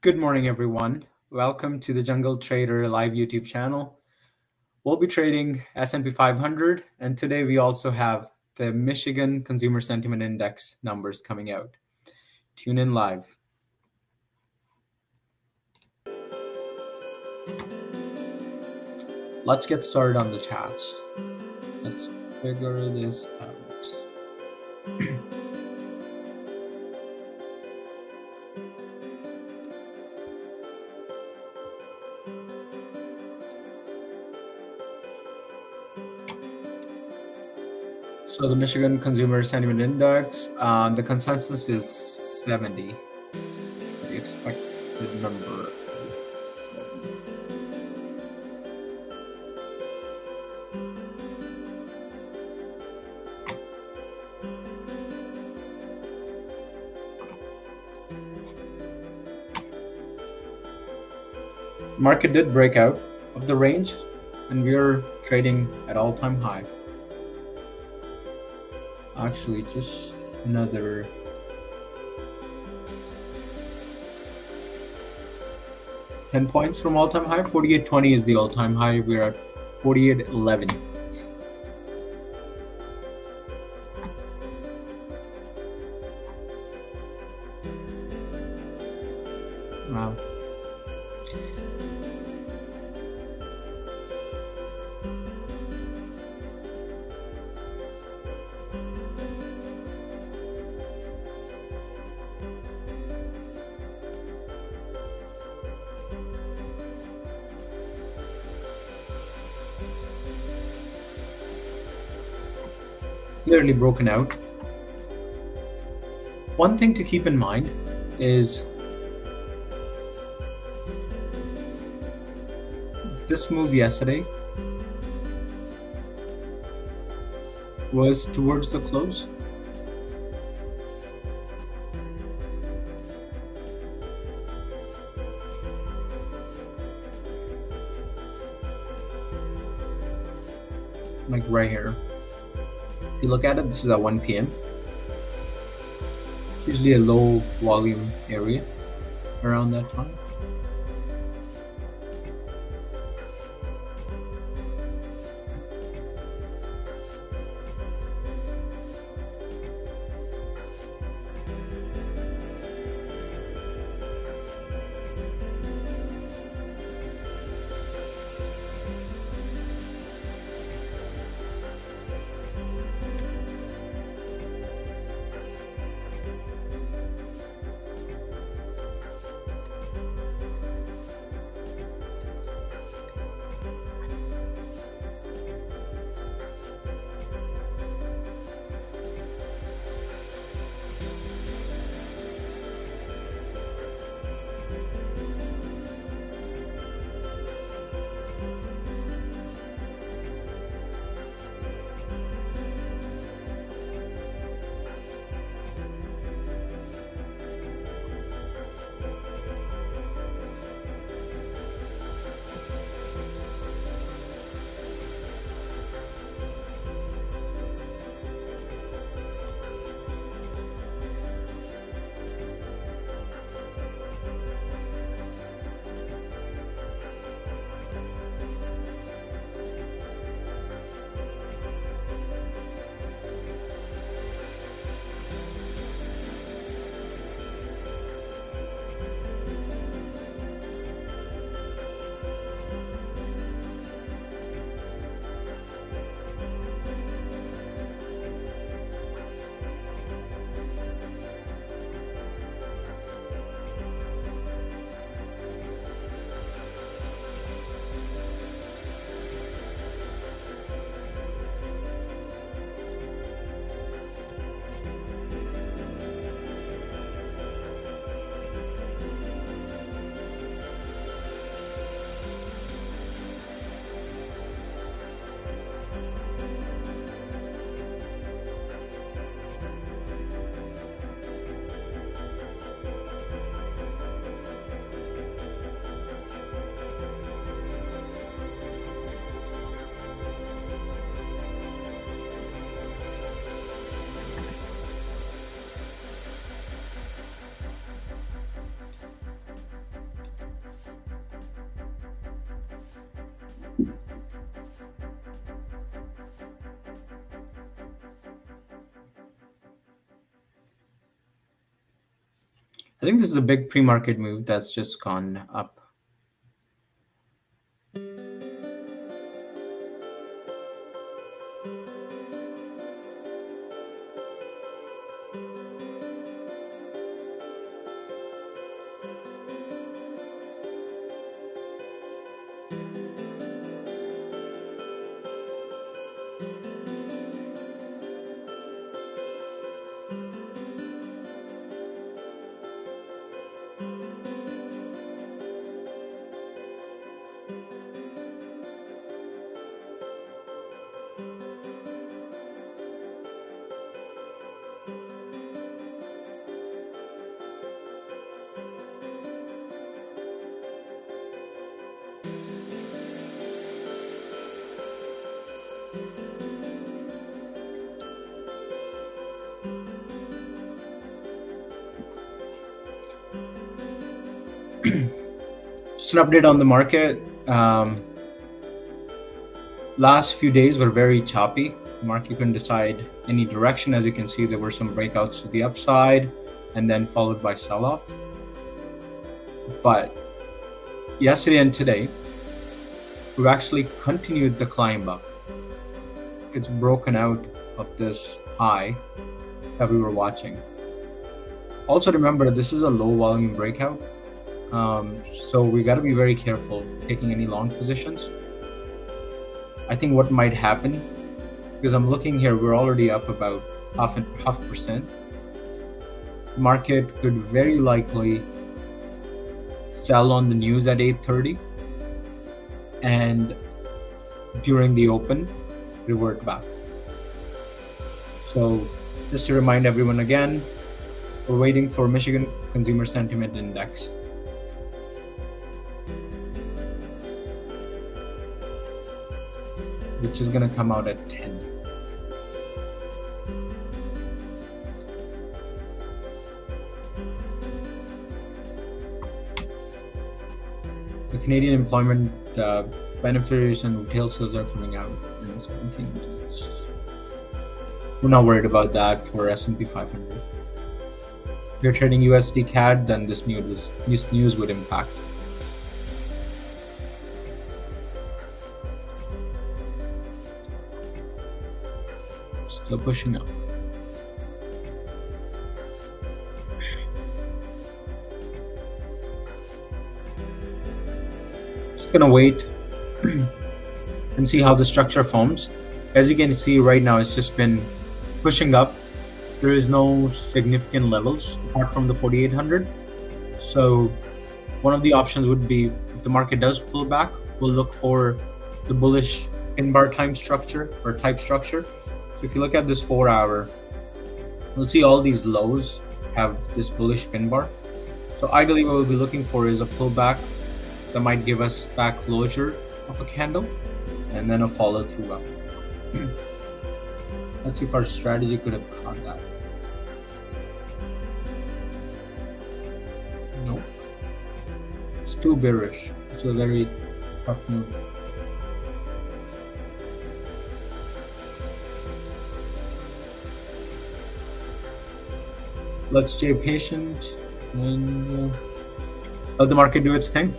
Good morning, everyone. Welcome to the Jungle Trader live YouTube channel. We'll be trading S&P 500, and today we also have the Michigan Consumer Sentiment Index numbers coming out. Tune in live. Let's get started on the chats. Let's figure this out. So the Michigan Consumer Sentiment Index, the consensus is 70. The expected number is 70. Market did break out of the range, and we are trading at all-time high. Actually, just another 10 points from all-time high. 48.20 is the all-time high. We're at 48.11. Wow. Clearly broken out. One thing to keep in mind is this move yesterday was towards the close. Like right here. If you look at it, this is at 1 p.m. Usually a low volume area around that time. I think this is a big pre-market move that's just gone up. Just an update on the market. Last few days were very choppy. The market couldn't decide any direction. As you can see, there were some breakouts to the upside and then followed by sell-off. But yesterday and today, we've actually continued the climb up. It's broken out of this high that we were watching. Also remember, this is a low volume breakout. So we got to be very careful taking any long positions. I think what might happen, because I'm looking here, we're already up about half a percent. The market could very likely sell on the news at 8:30 and during the open revert back. So just to remind everyone again, we're waiting for Michigan Consumer Sentiment Index. Which is going to come out at 10. The Canadian employment beneficiaries and retail sales are coming out in 17 minutes. We're not worried about that for S&P 500. If you're trading USD CAD, then this news would impact. Still pushing up. Just gonna wait and see how the structure forms. As you can see right now, it's just been pushing up. There is no significant levels apart from the 4800. So one of the options would be, if the market does pull back, we'll look for the bullish pin bar time structure or type structure. If you look at this 4 hour, you'll see all these lows have this bullish pin bar. So ideally what we'll be looking for is a pullback that might give us back closure of a candle and then a follow through up. Let's see if our strategy could have caught that. Nope. It's too bearish. It's a very tough move. Let's stay patient and let the market do its thing.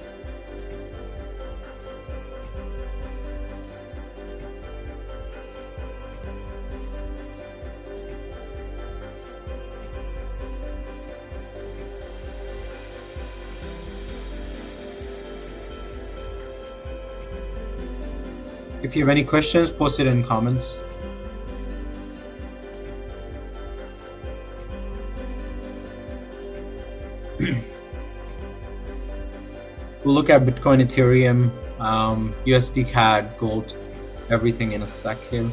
If you have any questions, post it in comments. We'll look at Bitcoin, Ethereum, USD CAD, gold, everything in a sec here.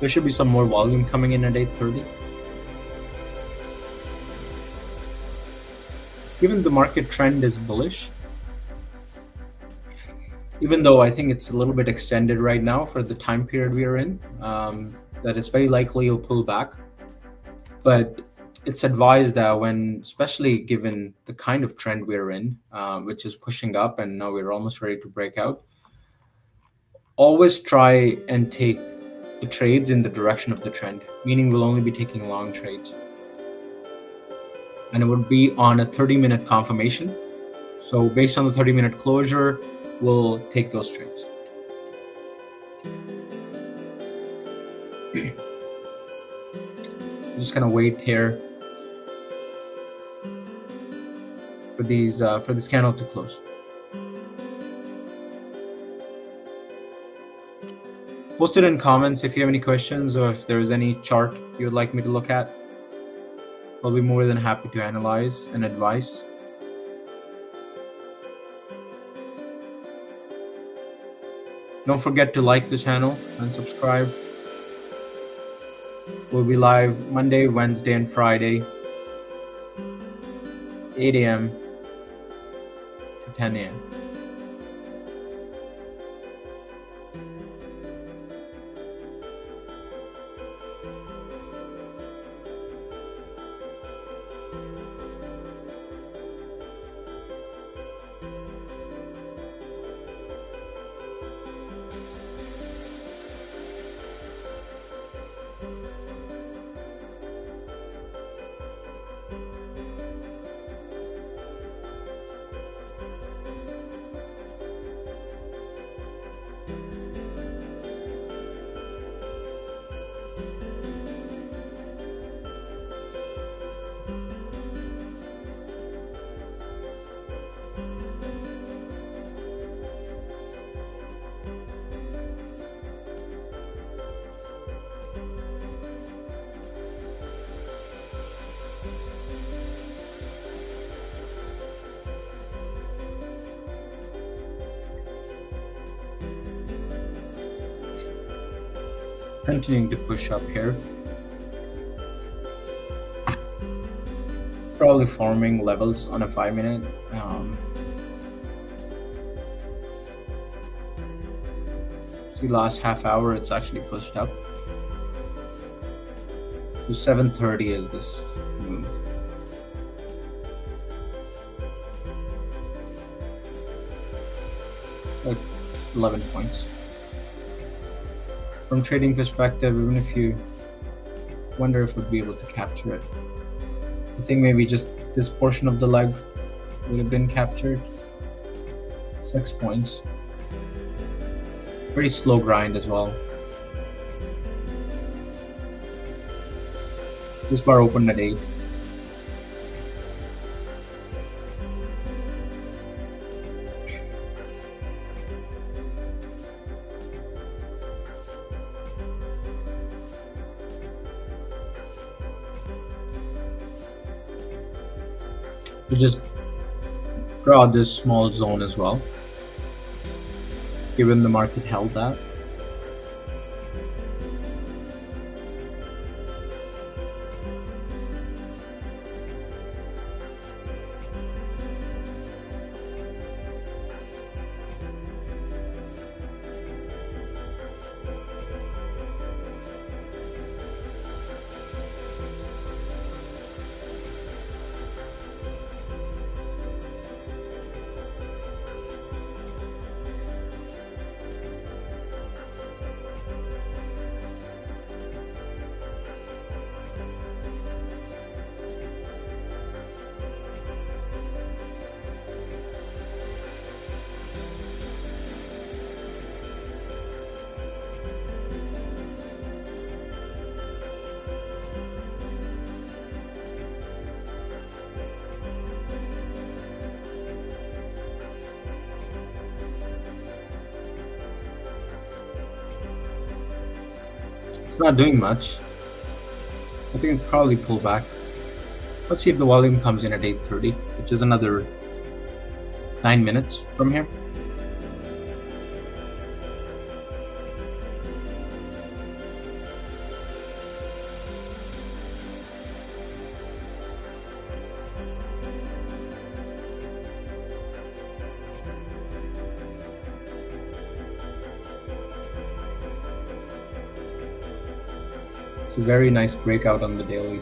There should be some more volume coming in at 8:30. Given the market trend is bullish, even though I think it's a little bit extended right now for the time period we are in, that it's very likely you'll pull back. But it's advised that when, especially given the kind of trend we're in, which is pushing up and now we're almost ready to break out, always try and take the trades in the direction of the trend, meaning we'll only be taking long trades. And it would be on a 30-minute confirmation. So based on the 30-minute closure, we'll take those trades. I'm just gonna wait here for this candle to close. Post it in comments if you have any questions or if there's any chart you would like me to look at. I'll be more than happy to analyze and advise. Don't forget to like the channel and subscribe. We'll be live Monday, Wednesday, and Friday, 8 a.m. to 10 a.m. Continuing to push up here. Probably forming levels on a 5-minute. See, last half hour it's actually pushed up. To 7:30 is this move. Like 11 points. From trading perspective, even if you wonder if we'd be able to capture it, I think maybe just this portion of the leg would have been captured. 6 points. Pretty slow grind as well. This bar opened at 8. You just draw this small zone as well, given the market held that. It's not doing much. I think it's probably pull back. Let's see if the volume comes in at 8:30, which is another 9 minutes from here. It's a very nice breakout on the daily.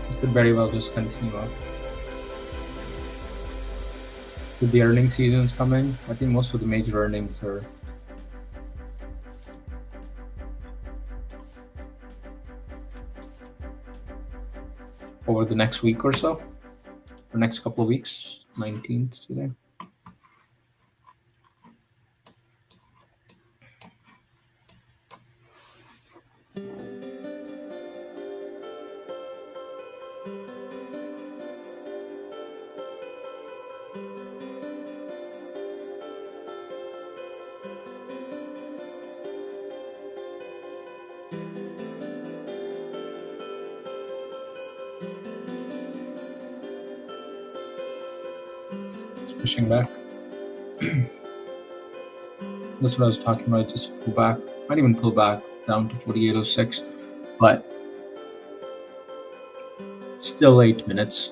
This could very well just continue up. With the earnings seasons coming, I think most of the major earnings are over the next week or so, or next couple of weeks. 19th today. It's pushing back. That's what I was talking about. Just pull back. Might even pull back down to 48.06, but still 8 minutes.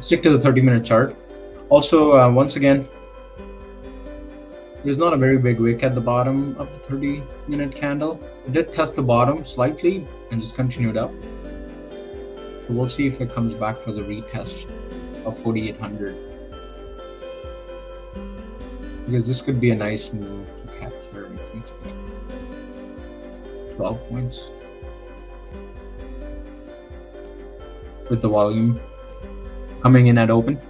Stick to the 30-minute chart. Also, once again, there's not a very big wick at the bottom of the 30-minute candle. It did test the bottom slightly and just continued up. So we'll see if it comes back for the retest of 4,800. Because this could be a nice move to capture, I think, 12 points. With the volume coming in at open.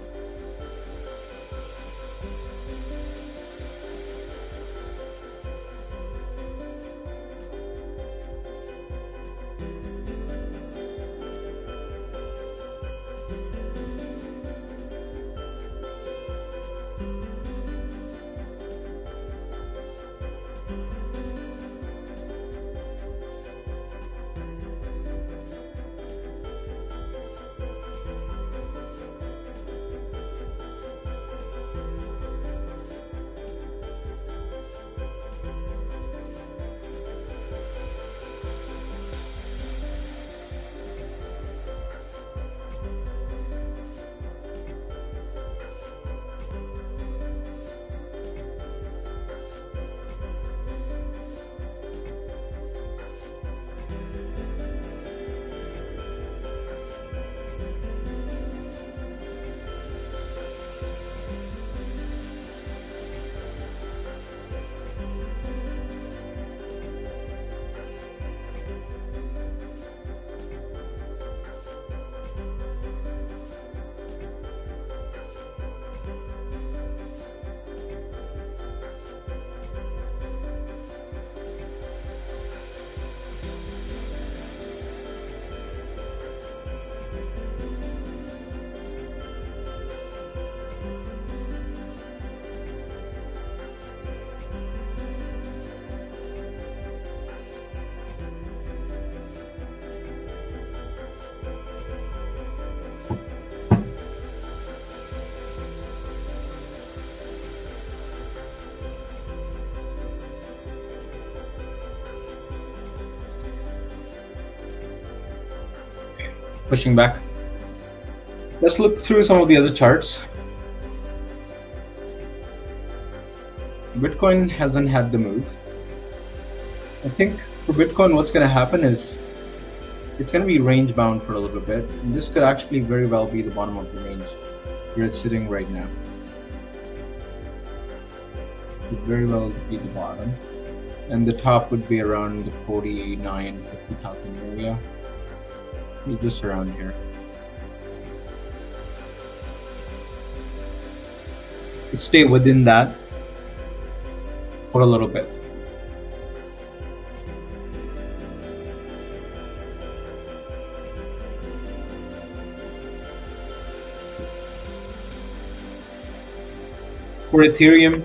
Pushing back. Let's look through some of the other charts. Bitcoin hasn't had the move. I think for Bitcoin, what's going to happen is it's going to be range bound for a little bit. And this could actually very well be the bottom of the range where it's sitting right now. Could very well be the bottom. And the top would be around the 49, 50,000 area. Just around here. Let's stay within that for a little bit. For Ethereum,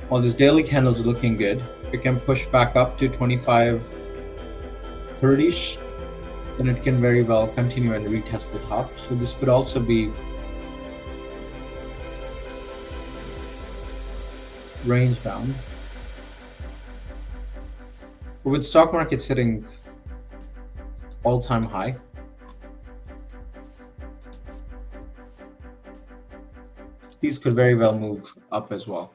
while this daily candle is looking good, it can push back up to 25.30ish, then it can very well continue and retest the top. So this could also be range bound. But with stock market sitting all-time high, these could very well move up as well.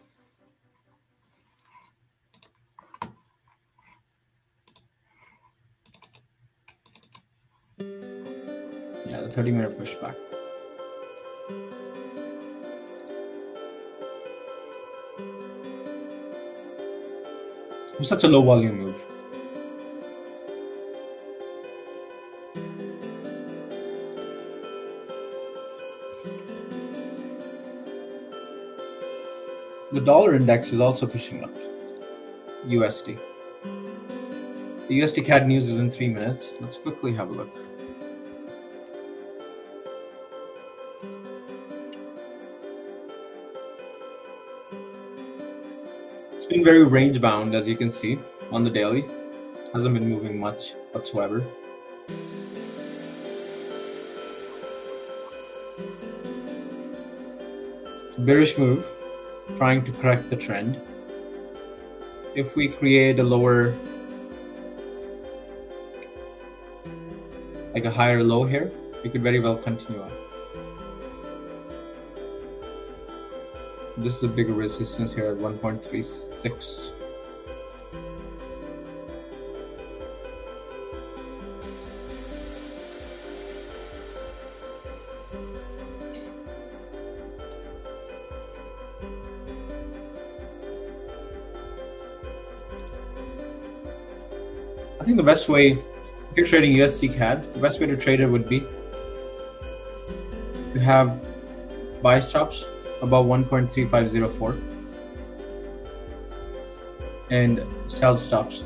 Yeah, the 30-minute pushback. It was such a low volume move. The dollar index is also pushing up. USD. The USD CAD news is in 3 minutes. Let's quickly have a look. It's been very range bound, as you can see on the daily. Hasn't been moving much whatsoever. Bearish move, trying to correct the trend. If we create a lower, like a higher low here, we could very well continue on. This is a bigger resistance here at 1.36. I think the best way, if you're trading USD CAD, the best way to trade it would be to have buy stops above 1.3504 and sell stops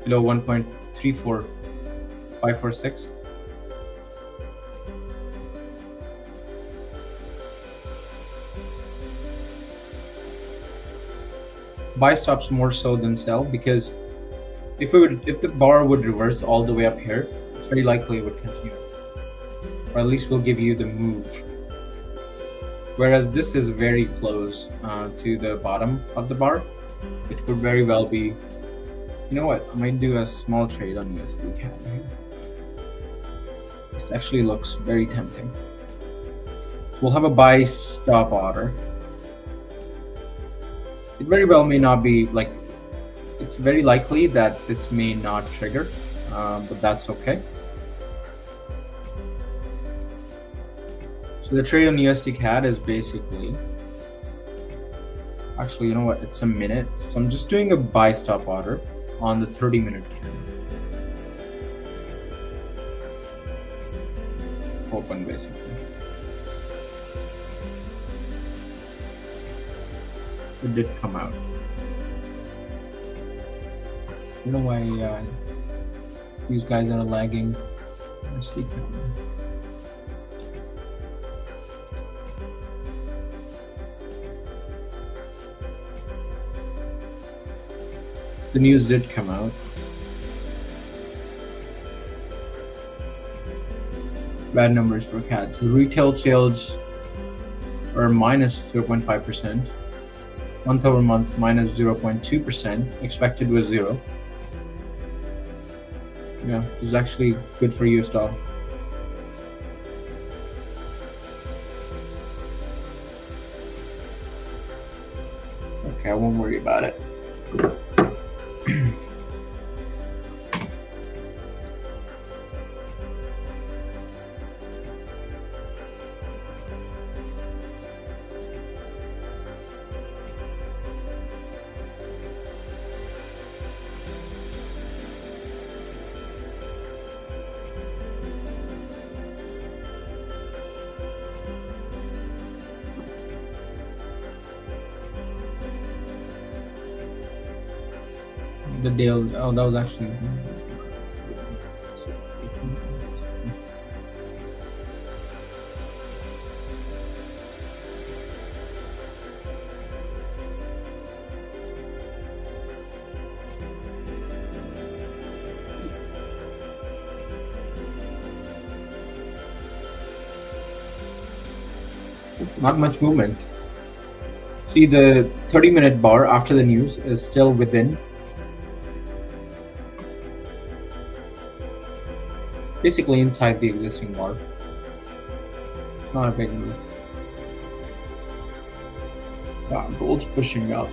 below 1.34546. Buy stops more so than sell, because if the bar would reverse all the way up here, it's very likely it would continue, or at least will give you the move. Whereas this is very close to the bottom of the bar, it could very well be. You know what? I might do a small trade on USD CAD here. This actually looks very tempting. So we'll have a buy stop order. It very well may not be like. It's very likely that this may not trigger, but that's okay. So the trade on USD CAD is basically, actually, you know what? It's a minute. So I'm just doing a buy stop order on the 30-minute candle. Open basically. It did come out. I don't know why these guys are lagging. The news did come out. Bad numbers for CAD. So retail sales are minus 0.5%. Month over month minus 0.2%. Expected was 0. Yeah, this is actually good for US dollar. Okay, I won't worry about it. The deal. Oh, that was actually. Not much movement. See, the 30-minute bar after the news is still within. Basically inside the existing bar. Not a big move. Gold's pushing up.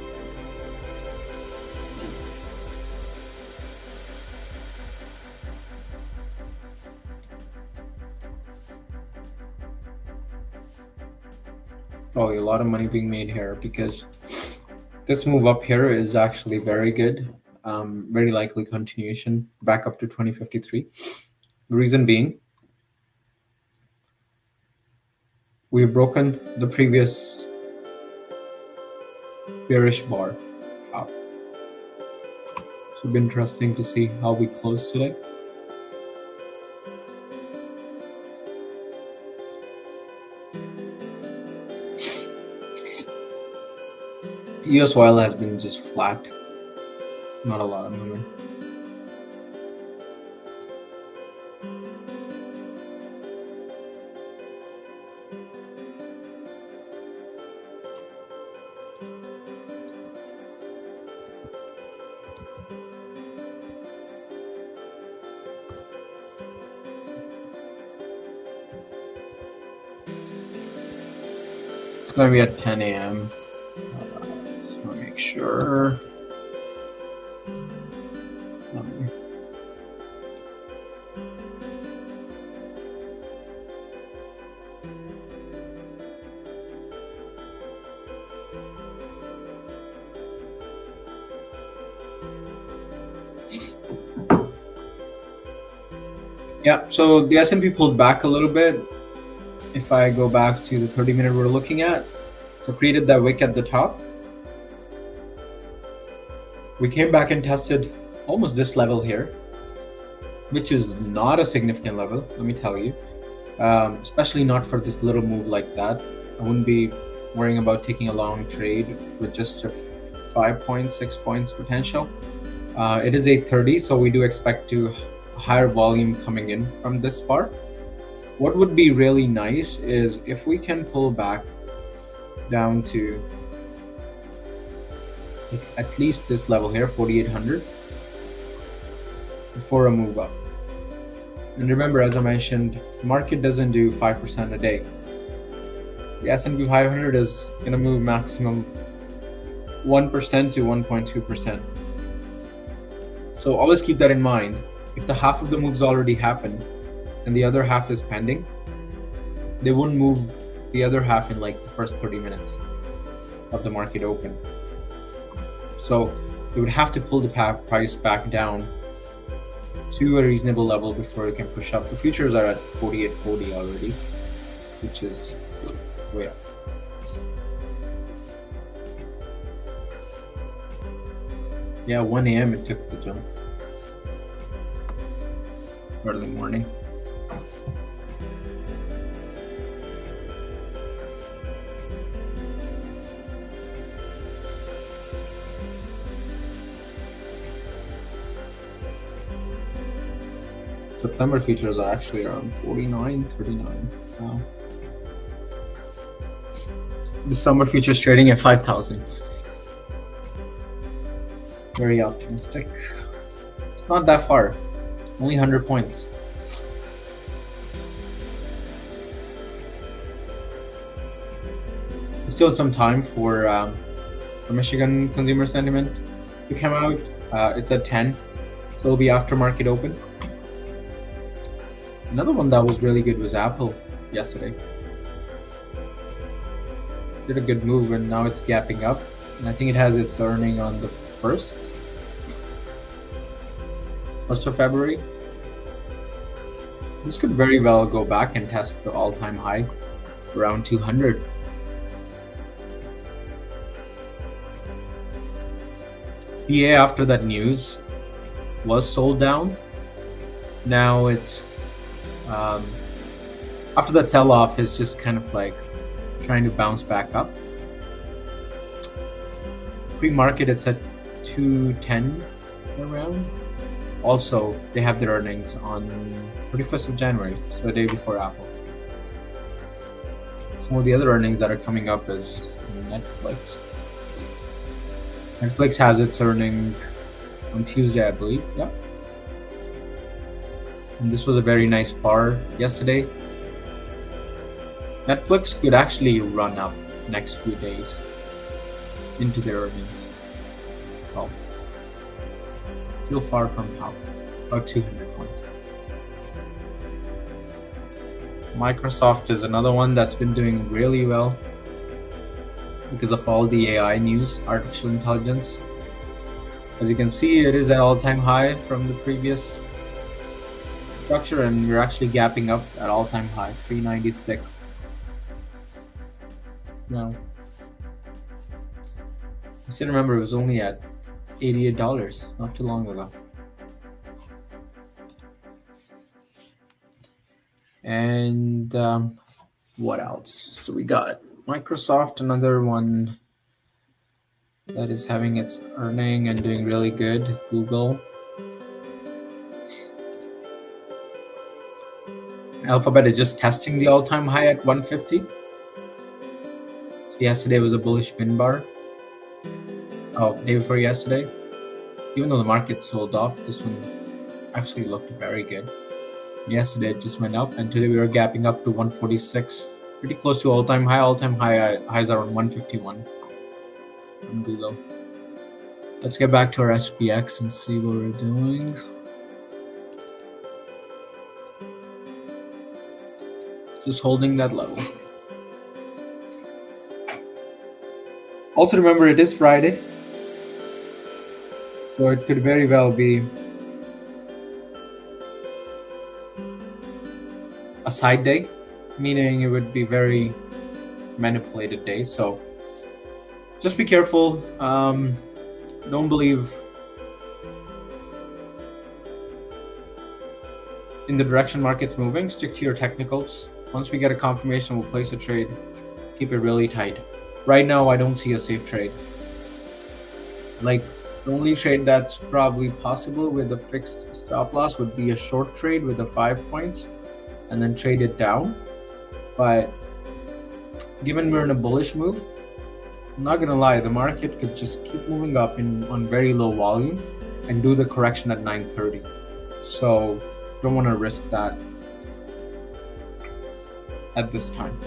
Probably a lot of money being made here because this move up here is actually very good. Very likely continuation back up to 2053. The reason being, we've broken the previous bearish bar up. So it'll be interesting to see how we close today. US oil has been just flat. Not a lot of movement. It's going to be at 10 a.m. Just want to make sure. Yeah, so the S&P pulled back a little bit. If I go back to the 30-minute we're looking at, so created that wick at the top. We came back and tested almost this level here, which is not a significant level, let me tell you. Especially not for this little move like that. I wouldn't be worrying about taking a long trade with just a 5 points, 6 points potential. It is 8:30, so we do expect to higher volume coming in from this bar. What would be really nice is if we can pull back down to at least this level here, 4,800, before a move up. And remember, as I mentioned, the market doesn't do 5% a day. The S&P 500 is going to move maximum 1% to 1.2%. So always keep that in mind. If the half of the moves already happened and the other half is pending, they wouldn't move the other half in like the first 30 minutes of the market open. So they would have to pull the price back down to a reasonable level before it can push up. The futures are at 48.40 already, which is way up. Yeah, 1 a.m. it took the jump. Early morning. September futures are actually around 49, 39 now. The summer futures trading at 5,000. Very optimistic. It's not that far. Only 100 points. There's still some time for Michigan consumer sentiment to come out. It's at 10, so it'll be after market open. Another one that was really good was Apple yesterday. Did a good move and now it's gapping up. And I think it has its earning on the 1st of February. This could very well go back and test the all-time high around 200. PA after that news was sold down. Now it's after that sell-off is just kind of like trying to bounce back up. Pre-market it's at 210 around. Also, they have their earnings on 31st of January, so a day before Apple. So some of the other earnings that are coming up is Netflix. Netflix has its earning on Tuesday, I believe. Yeah. And this was a very nice bar yesterday. Netflix could actually run up next few days into their earnings. Well, feel far from top, about 200 points. Microsoft is another one that's been doing really well because of all the AI news, artificial intelligence. As you can see, it is at all-time high from the previous structure, and we're actually gapping up at all-time high, 396. Now, I still remember it was only at $88 not too long ago. And what else? So we got Microsoft, another one that is having its earning and doing really good. Google. Alphabet is just testing the all-time high at 150. So yesterday was a bullish pin bar. Oh, day before yesterday. Even though the market sold off, this one actually looked very good. Yesterday it just went up, and today we were gapping up to 146. Pretty close to all-time high. All-time highs are on 151 on Google. Let's get back to our SPX and see what we're doing. Just holding that level. Also remember, it is Friday, so it could very well be a side day, meaning it would be very manipulated day. So just be careful. Don't believe in the direction market's moving. Stick to your technicals. Once we get a confirmation, we'll place a trade. Keep it really tight. Right now, I don't see a safe trade. Like, the only trade that's probably possible with a fixed stop loss would be a short trade with the 5 points and then trade it down. But given we're in a bullish move, I'm not gonna lie, the market could just keep moving up on very low volume and do the correction at 9:30. So don't want to risk that at this time.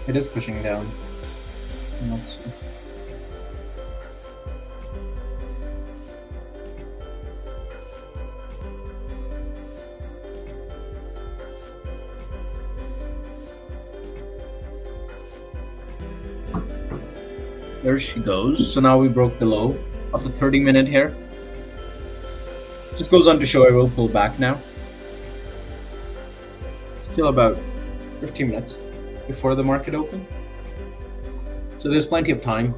It is pushing down. Let's see. There she goes. So now we broke the low of the 30-minute here. Just goes on to show I will pull back now. Still about 15 minutes before the market open. So there's plenty of time.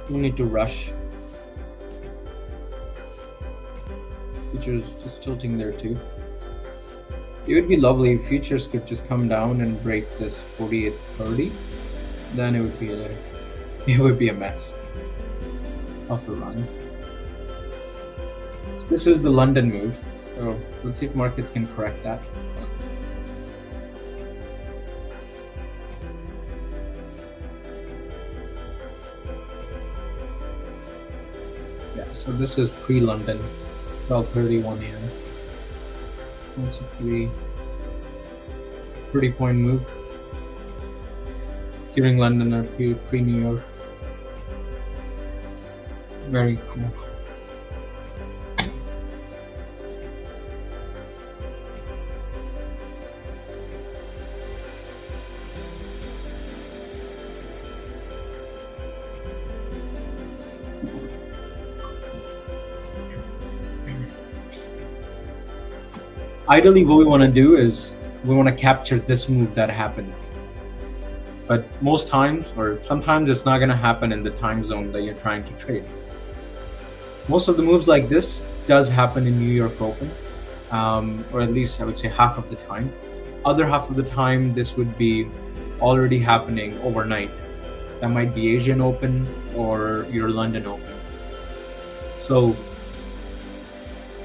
No need to rush. Futures just tilting there too. It would be lovely if futures could just come down and break this 48.30. Then it would be a mess of a run. So this is the London move. So let's see if markets can correct that. So this is pre-London, 12:31 a.m. That's a pretty 30-point move. During London or pre-New York. Very cool. Ideally, what we want to do is we want to capture this move that happened. But most times, or sometimes, it's not going to happen in the time zone that you're trying to trade. Most of the moves like this does happen in New York Open, or at least I would say half of the time. Other half of the time, this would be already happening overnight. That might be Asian Open or your London Open. So,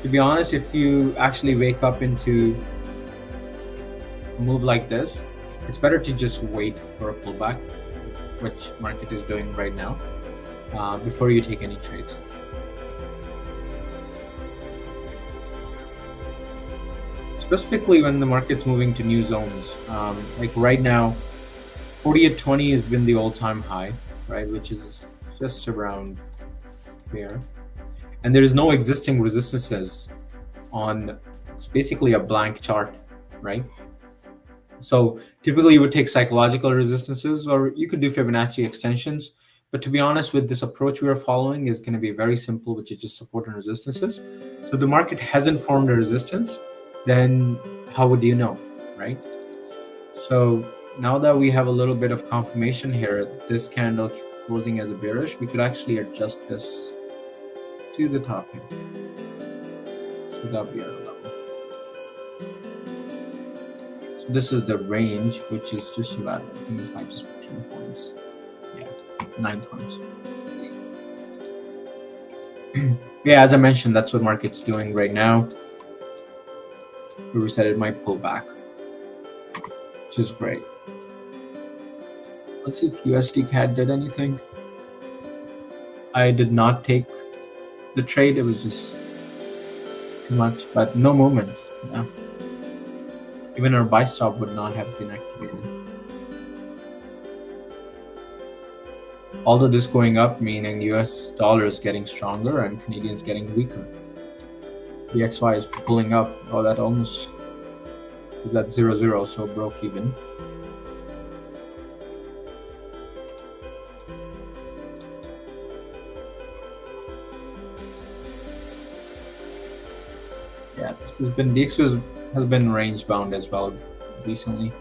to be honest, if you actually wake up into a move like this, it's better to just wait for a pullback, which market is doing right now, before you take any trades. Specifically when the market's moving to new zones, like right now, 48.20 has been the all-time high, right, which is just around there, and there is no existing resistances on. It's basically a blank chart, right? So typically you would take psychological resistances, or you could do Fibonacci extensions. But to be honest, with this approach we are following is going to be very simple, which is just support and resistances. So if the market hasn't formed a resistance, then how would you know, right? So now that we have a little bit of confirmation here, this candle closing as a bearish, we could actually adjust this to the top here. So that'll be our level. So this is the range, which is just about, I think if I just put 10 points, yeah, 9 points. Yeah, as I mentioned, that's what market's doing right now. We said it might pull back, which is great. Let's see if USD CAD did anything. I did not take the trade. It was just too much, but no movement. Yeah. Even our buy stop would not have been activated. Although this going up, meaning US dollar is getting stronger and Canadian is getting weaker. The XY is pulling up. Oh, that almost is at 0.0, so broke even. Yeah, this has been, DX has been range bound as well recently.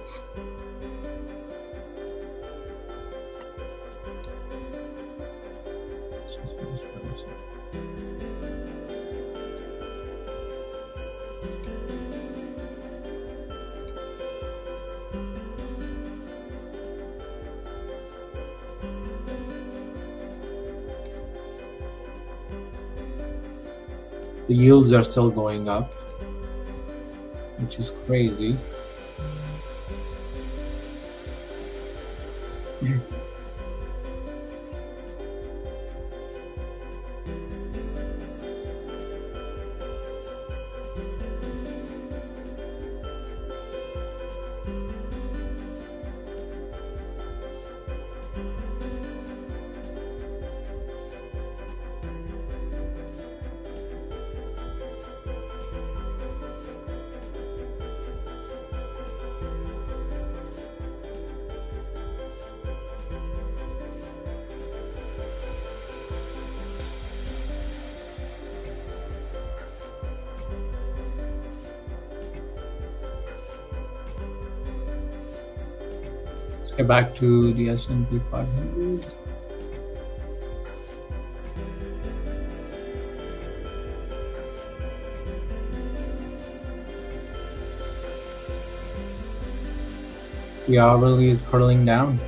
The yields are still going up, which is crazy. Get back to the S&P 500. The hourly is curling down.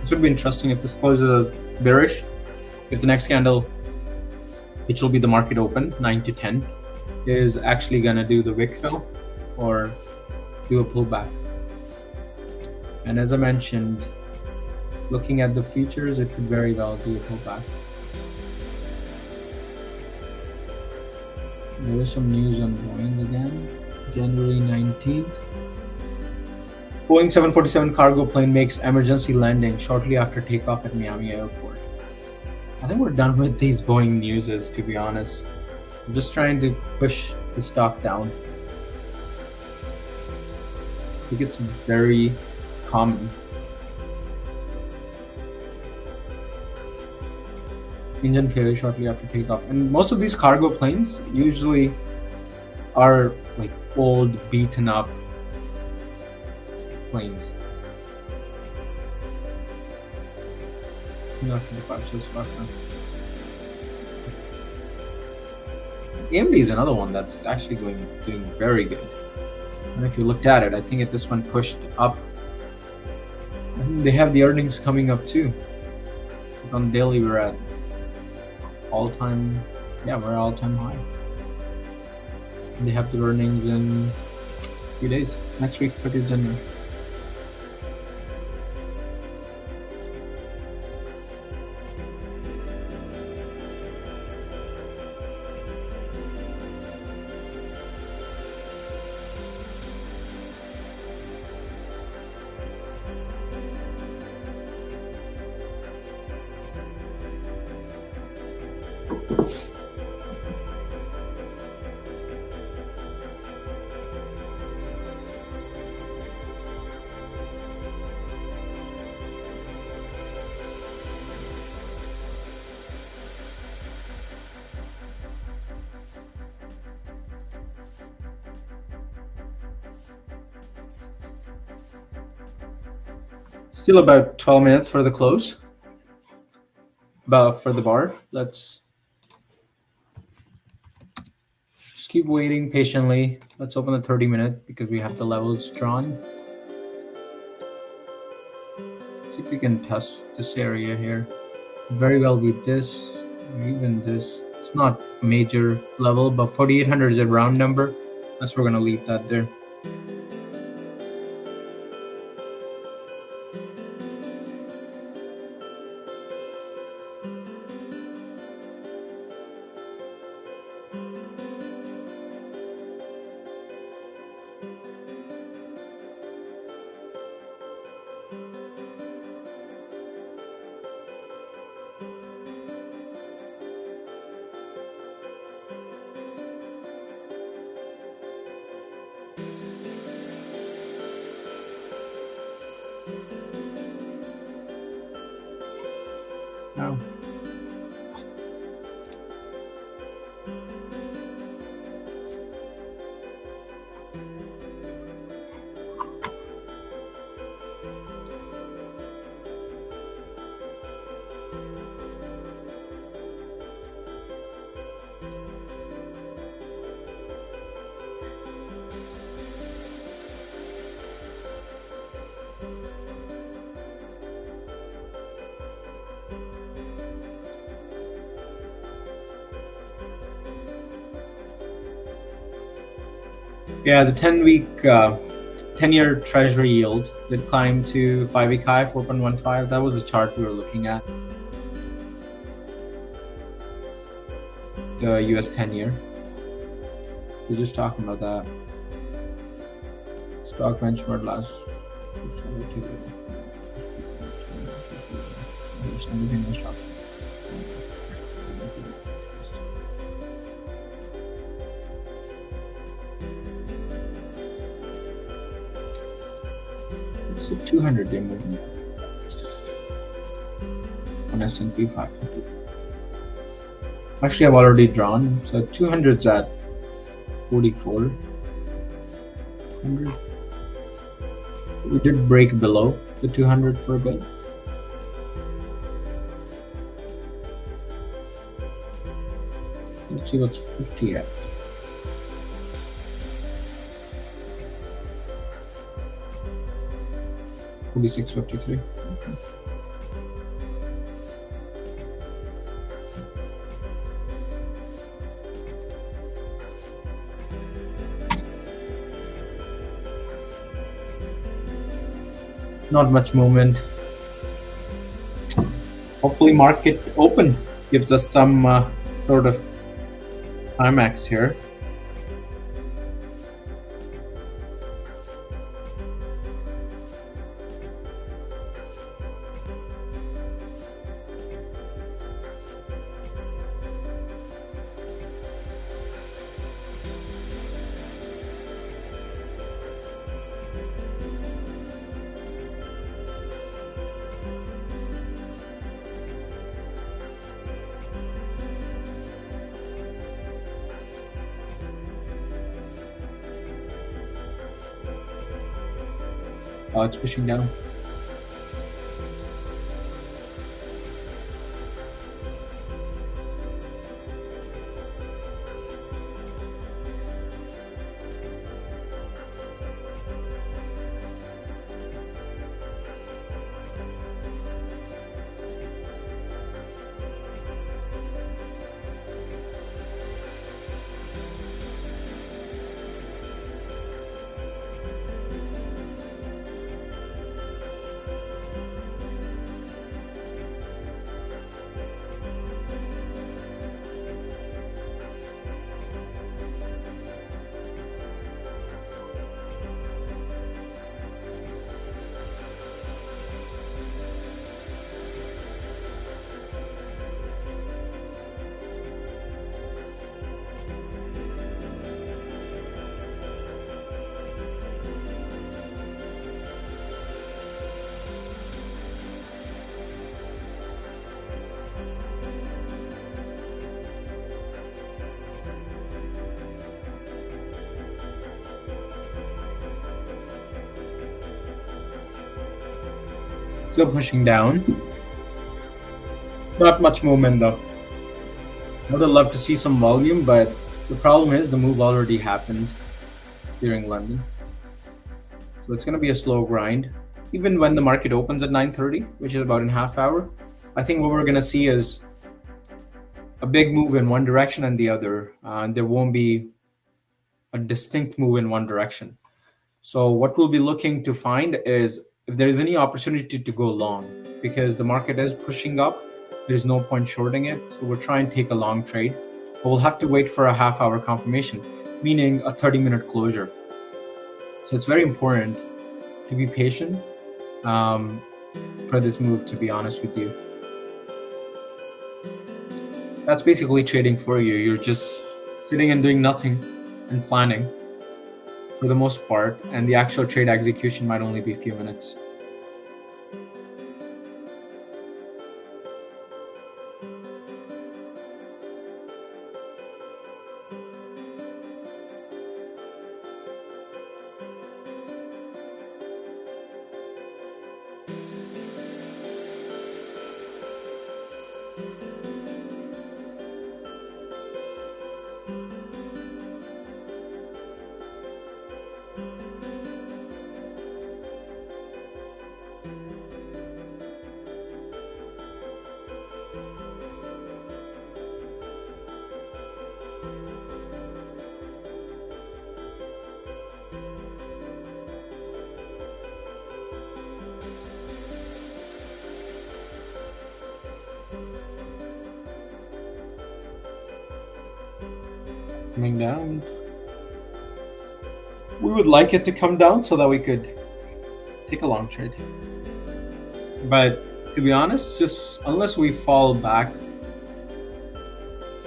This would be interesting if this closes bearish. If the next candle, which will be the market open, 9 to 10, is actually gonna do the wick fill or do a pullback. And as I mentioned, looking at the futures, it could very well do a pullback. There is some news on Boeing again, January 19th. Boeing 747 cargo plane makes emergency landing shortly after takeoff at Miami Airport. I think we're done with these Boeing newses, to be honest. I'm just trying to push the stock down. I think it's very common. Engine failure shortly after takeoff. And most of these cargo planes, usually are like old, beaten up planes. Not 55, so it's less than. AMD is another one that's actually doing very good. And if you looked at it, I think this one pushed up. And they have the earnings coming up too. On daily, we're at all-time high. And they have the earnings in a few days. Next week, 30th January. Still about 12 minutes for the close. About for the bar. Let's just keep waiting patiently. Let's open the 30-minute because we have the levels drawn. See if we can test this area here. Very well be this, or even this. It's not a major level, but 4,800 is a round number. That's we're gonna leave that there. Now. Yeah, the 10-year treasury yield did climb to 5-week high, 4.15. That was the chart we were looking at. The US 10-year. We're just talking about that. Stock benchmark last. So 200 day moving on S&P 500. Actually, I've already drawn. So 200's at 4,400. We did break below the 200 for a bit. Let's see what's 50 at. 46.53. Okay. Not much movement. Hopefully market open gives us some sort of climax here. Oh, it's pushing down. Still pushing down. Not much movement though. I would have loved to see some volume, but the problem is the move already happened during London. So it's going to be a slow grind. Even when the market opens at 9:30, which is about in half hour, I think what we're going to see is a big move in one direction and the other. There won't be a distinct move in one direction. So what we'll be looking to find is if there is any opportunity to go long, because the market is pushing up, there's no point shorting it. So we'll try and take a long trade, but we'll have to wait for a half-hour confirmation, meaning a 30-minute closure. So it's very important to be patient for this move, to be honest with you. That's basically trading for you. You're just sitting and doing nothing and planning for the most part, and the actual trade execution might only be a few minutes. Coming down. We would like it to come down so that we could take a long trade. But to be honest, just unless we fall back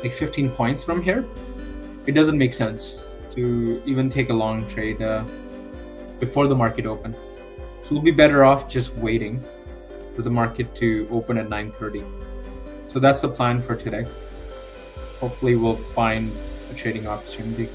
like 15 points from here, it doesn't make sense to even take a long trade before the market open. So we'll be better off just waiting for the market to open at 9:30. So that's the plan for today. Hopefully we'll find a trading opportunity.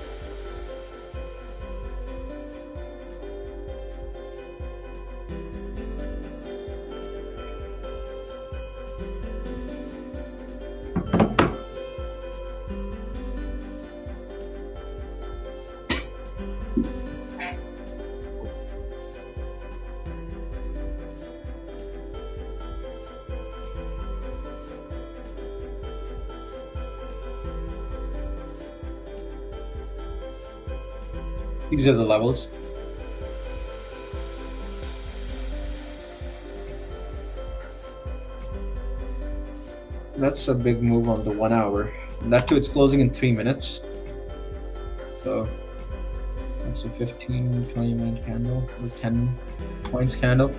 These are the levels. That's a big move on the 1 hour. And that too, it's closing in 3 minutes. So that's a 15, 20-minute candle or 10 points candle.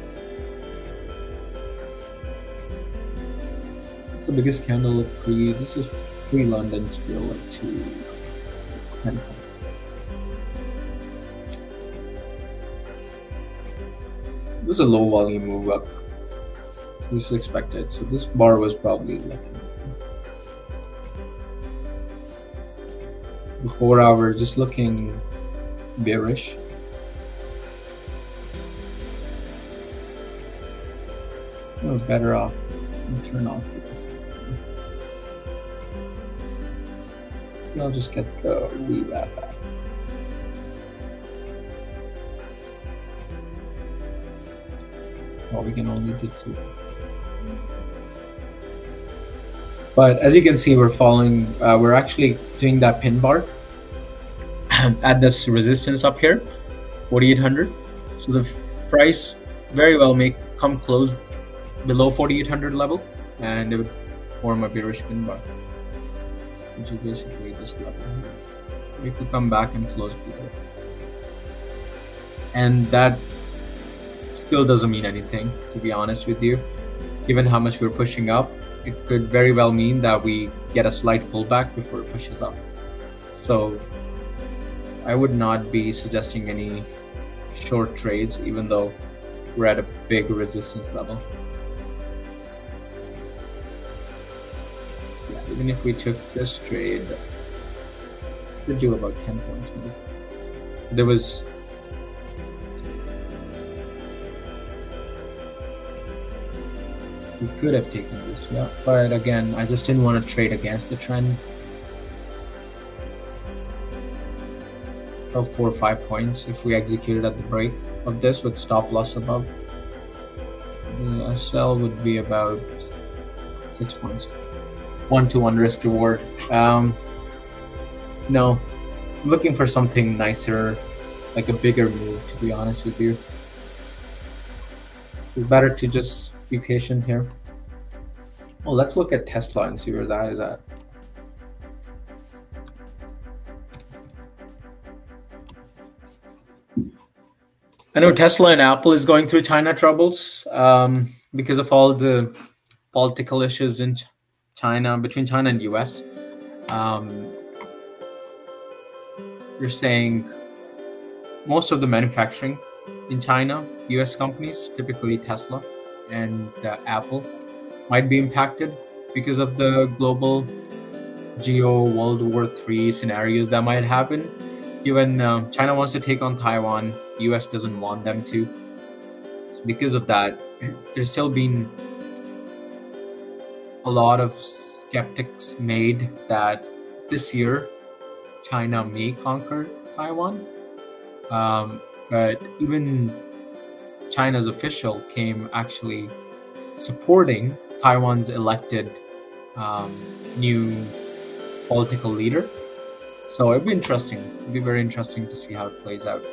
It's the biggest candle this is pre-London still like 10 points. It was a low volume move up. So this is expected. So this bar was probably like the 4 hour just looking bearish. We're better off and turn off this. I'll just get the Wii app back. Oh, we can only do 2. But as you can see, we're following, we're actually doing that pin bar at this resistance up here, 4,800. So the price very well may come close below 4,800 level, and it would form a bearish pin bar, which is basically this level here. We could come back and close below, and that still doesn't mean anything, to be honest with you. Given how much we're pushing up, it could very well mean that we get a slight pullback before it pushes up. So I would not be suggesting any short trades, even though we're at a big resistance level. Yeah, even if we took this trade, we could do about 10 points maybe. There was we could have taken this, yeah, but again, I just didn't want to trade against the trend. About 4 or 5 points if we executed at the break of this with stop loss above. The SL would be about 6 points. 1-to-1 risk reward. No, I'm looking for something nicer, like a bigger move, to be honest with you. It's better to just be patient here. Well, let's look at Tesla and see where that is at. I know Tesla and Apple is going through China troubles because of all the political issues in China, between China and US. You're saying most of the manufacturing in China, US companies, typically Tesla and Apple, might be impacted because of the global World War III scenarios that might happen. Given China wants to take on Taiwan, US doesn't want them to. So because of that, there's still been a lot of skeptics made that this year China may conquer Taiwan. But even China's official came actually supporting Taiwan's elected new political leader. So it'd be interesting. It'd be very interesting to see how it plays out.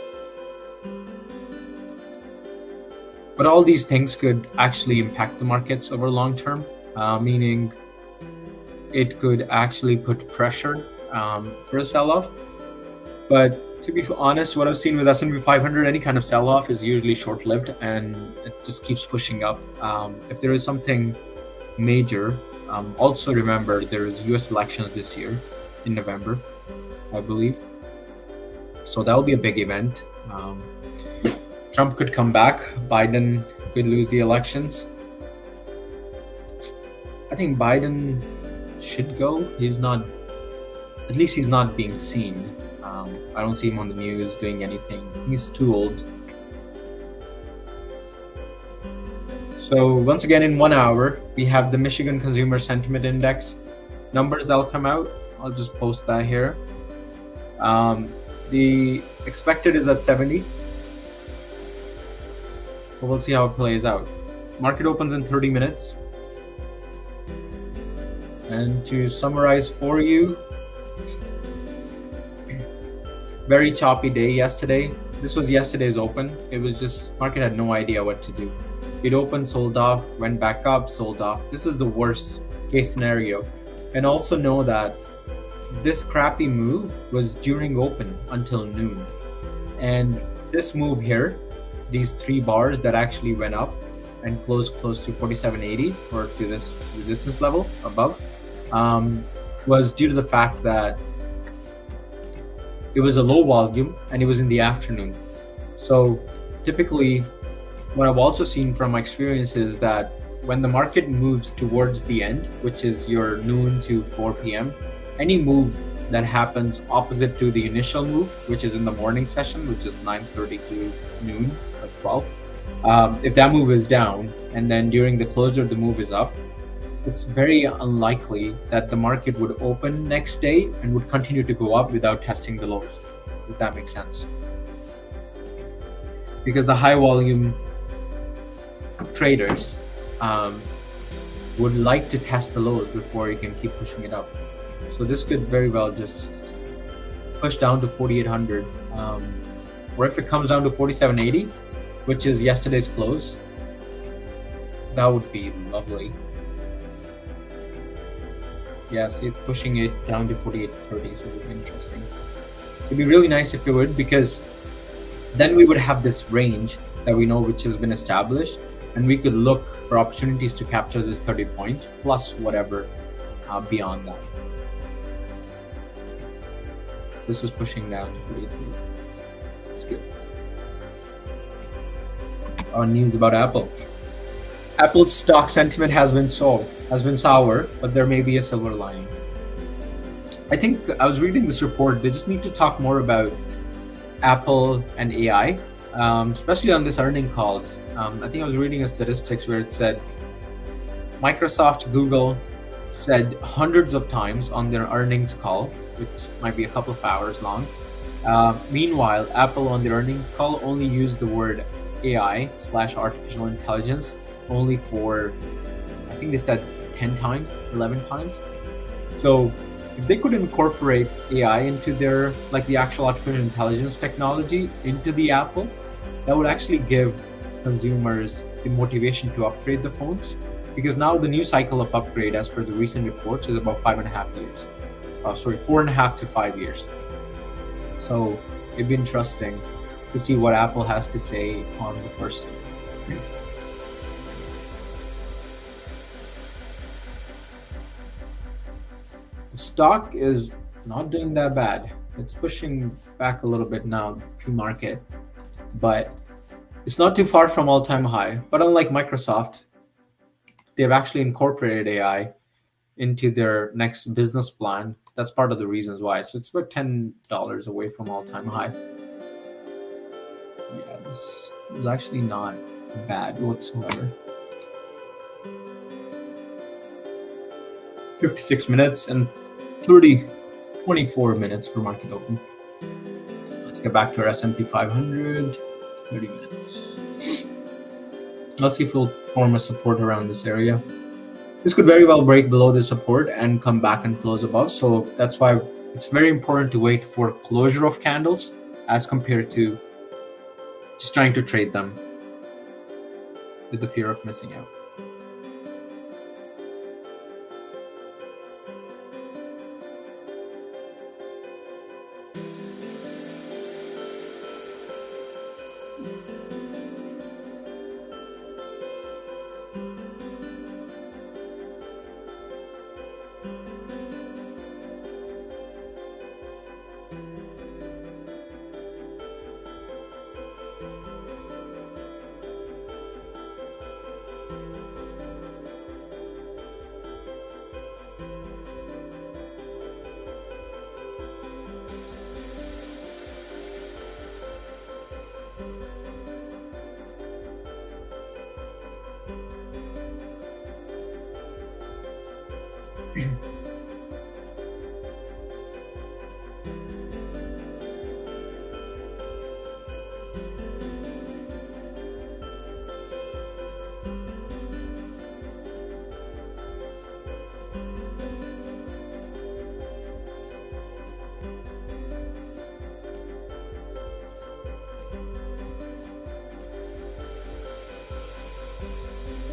But all these things could actually impact the markets over long term, meaning it could actually put pressure for a sell-off. But to be honest, what I've seen with S&P 500, any kind of sell-off is usually short-lived, and it just keeps pushing up. If there is something major, also remember there is U.S. elections this year in November, I believe. So that will be a big event. Trump could come back. Biden could lose the elections. I think Biden should go. He's not, at least he's not being seen. I don't see him on the news doing anything. He's too old. So once again, in 1 hour, we have the Michigan Consumer Sentiment Index numbers that'll come out. I'll just post that here. The expected is at 70. But we'll see how it plays out. Market opens in 30 minutes. And to summarize for you, very choppy day yesterday. This was yesterday's open. It was just, market had no idea what to do. It opened, sold off, went back up, sold off. This is the worst case scenario. And also know that this crappy move was during open until noon. And this move here, these 3 bars that actually went up and closed close to 47.80 or to this resistance level above, was due to the fact that it was a low volume and it was in the afternoon. So typically, what I've also seen from my experience is that when the market moves towards the end, which is your noon to 4 p.m., any move that happens opposite to the initial move, which is in the morning session, which is 9:30 to noon or 12, If that move is down and then during the closure the move is up, it's very unlikely that the market would open next day and would continue to go up without testing the lows, if that makes sense. Because the high volume traders would like to test the lows before you can keep pushing it up. So this could very well just push down to 4,800, or if it comes down to 4,780, which is yesterday's close, that would be lovely. Yeah, see, it's pushing it down to 48.30, so it would be interesting. It'd be really nice if it would, because then we would have this range that we know which has been established, and we could look for opportunities to capture this 30 points plus whatever beyond that. This is pushing down to 43. It's good. On news about Apple. Apple's stock sentiment has been sour, but there may be a silver lining. I think I was reading this report. They just need to talk more about Apple and AI, especially on this earning calls. I think I was reading a statistics where it said Microsoft, Google said hundreds of times on their earnings call, which might be a couple of hours long. Meanwhile, Apple on the earnings call only used the word AI/artificial intelligence only for, I think they said 10 times, 11 times. So if they could incorporate AI into their, like the actual artificial intelligence technology into the Apple, that would actually give consumers the motivation to upgrade the phones. Because now the new cycle of upgrade, as per the recent reports, is about 5.5 years. 4.5 to 5 years. So it'd be interesting to see what Apple has to say on the first day. The stock is not doing that bad. It's pushing back a little bit now pre-market, but it's not too far from all-time high. But unlike Microsoft, they've actually incorporated AI into their next business plan. That's part of the reasons why. So it's about $10 away from all-time high. Yeah, this is actually not bad whatsoever. 56 minutes and 24 minutes for market open. Let's get back to our S&P 500. 30 minutes. Let's see if we'll form a support around this area. This could very well break below the support and come back and close above. So that's why it's very important to wait for closure of candles as compared to just trying to trade them with the fear of missing out.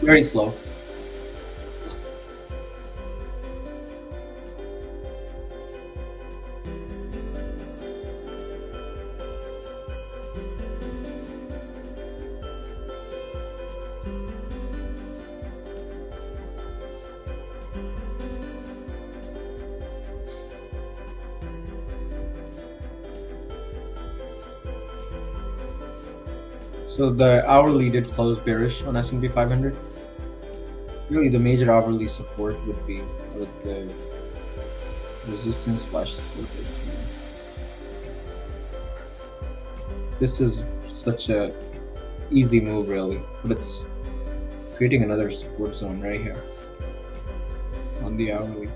Very slow. So the hourly did close bearish on S&P 500. Really, the major hourly support would be with the resistance/support. This is such a easy move really, but it's creating another support zone right here on the hourly.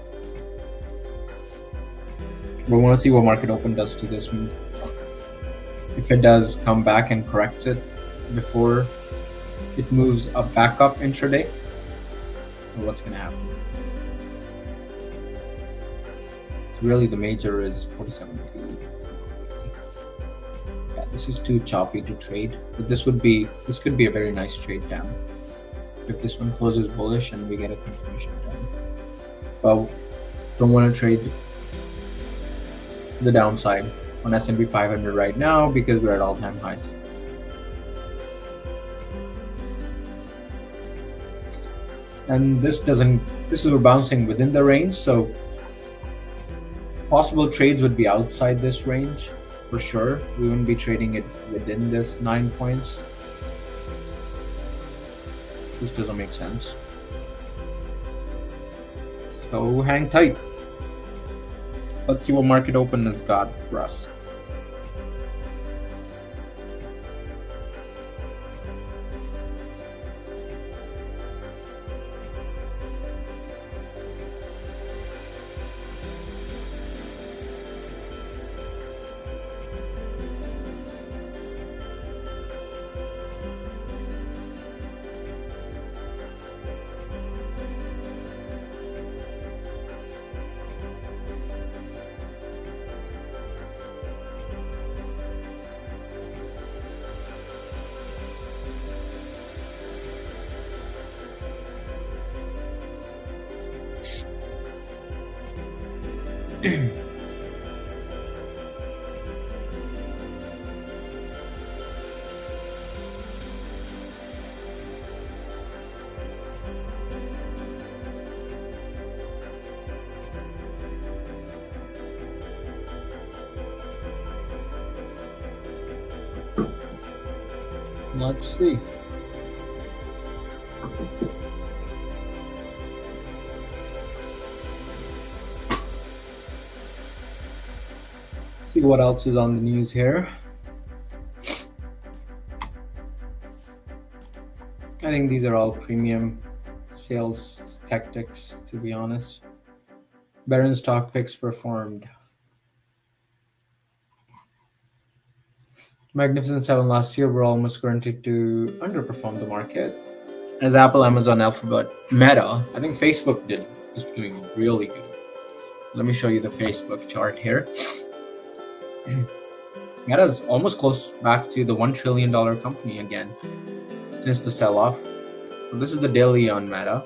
We want to see what market open does to this move. If it does come back and correct it before it moves up back up intraday, what's going to happen? So really the major is 47. Yeah, this is too choppy to trade, but this could be a very nice trade down if this one closes bullish and we get a confirmation down. But don't want to trade the downside on S&P 500 right now because we're at all-time highs. And this is we're bouncing within the range, so possible trades would be outside this range for sure. We wouldn't be trading it within this 9 points. This doesn't make sense. So hang tight. Let's see what market open has got for us. Let's see. See what else is on the news here. I think these are all premium sales tactics, to be honest. Baron stock picks performed. Magnificent Seven last year were almost guaranteed to underperform the market. As Apple, Amazon, Alphabet, Meta, I think Facebook is doing really good. Let me show you the Facebook chart here. Meta's almost close back to the $1 trillion company again since the sell-off. So this is the daily on Meta.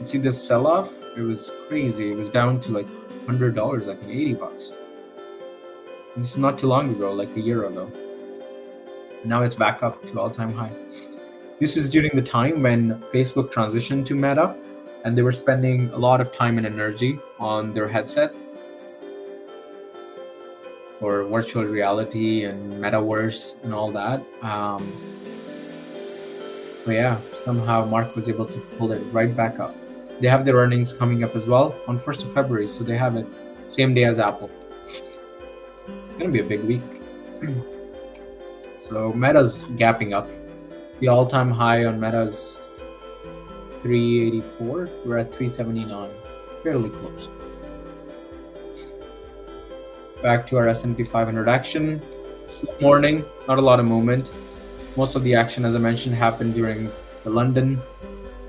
You see this sell-off? It was crazy. It was down to like $100, I think $80. This is not too long ago, like a year ago. Now it's back up to all-time high. This is during the time when Facebook transitioned to Meta, and they were spending a lot of time and energy on their headset for virtual reality and metaverse and all that. But yeah, somehow Mark was able to pull it right back up. They have their earnings coming up as well on 1st of February, so they have it same day as Apple. It's gonna be a big week. So Meta's gapping up. The all-time high on Meta is 384. We're at 379, fairly close. Back to our S&P 500 action. Slow morning, not a lot of movement. Most of the action, as I mentioned, happened during the London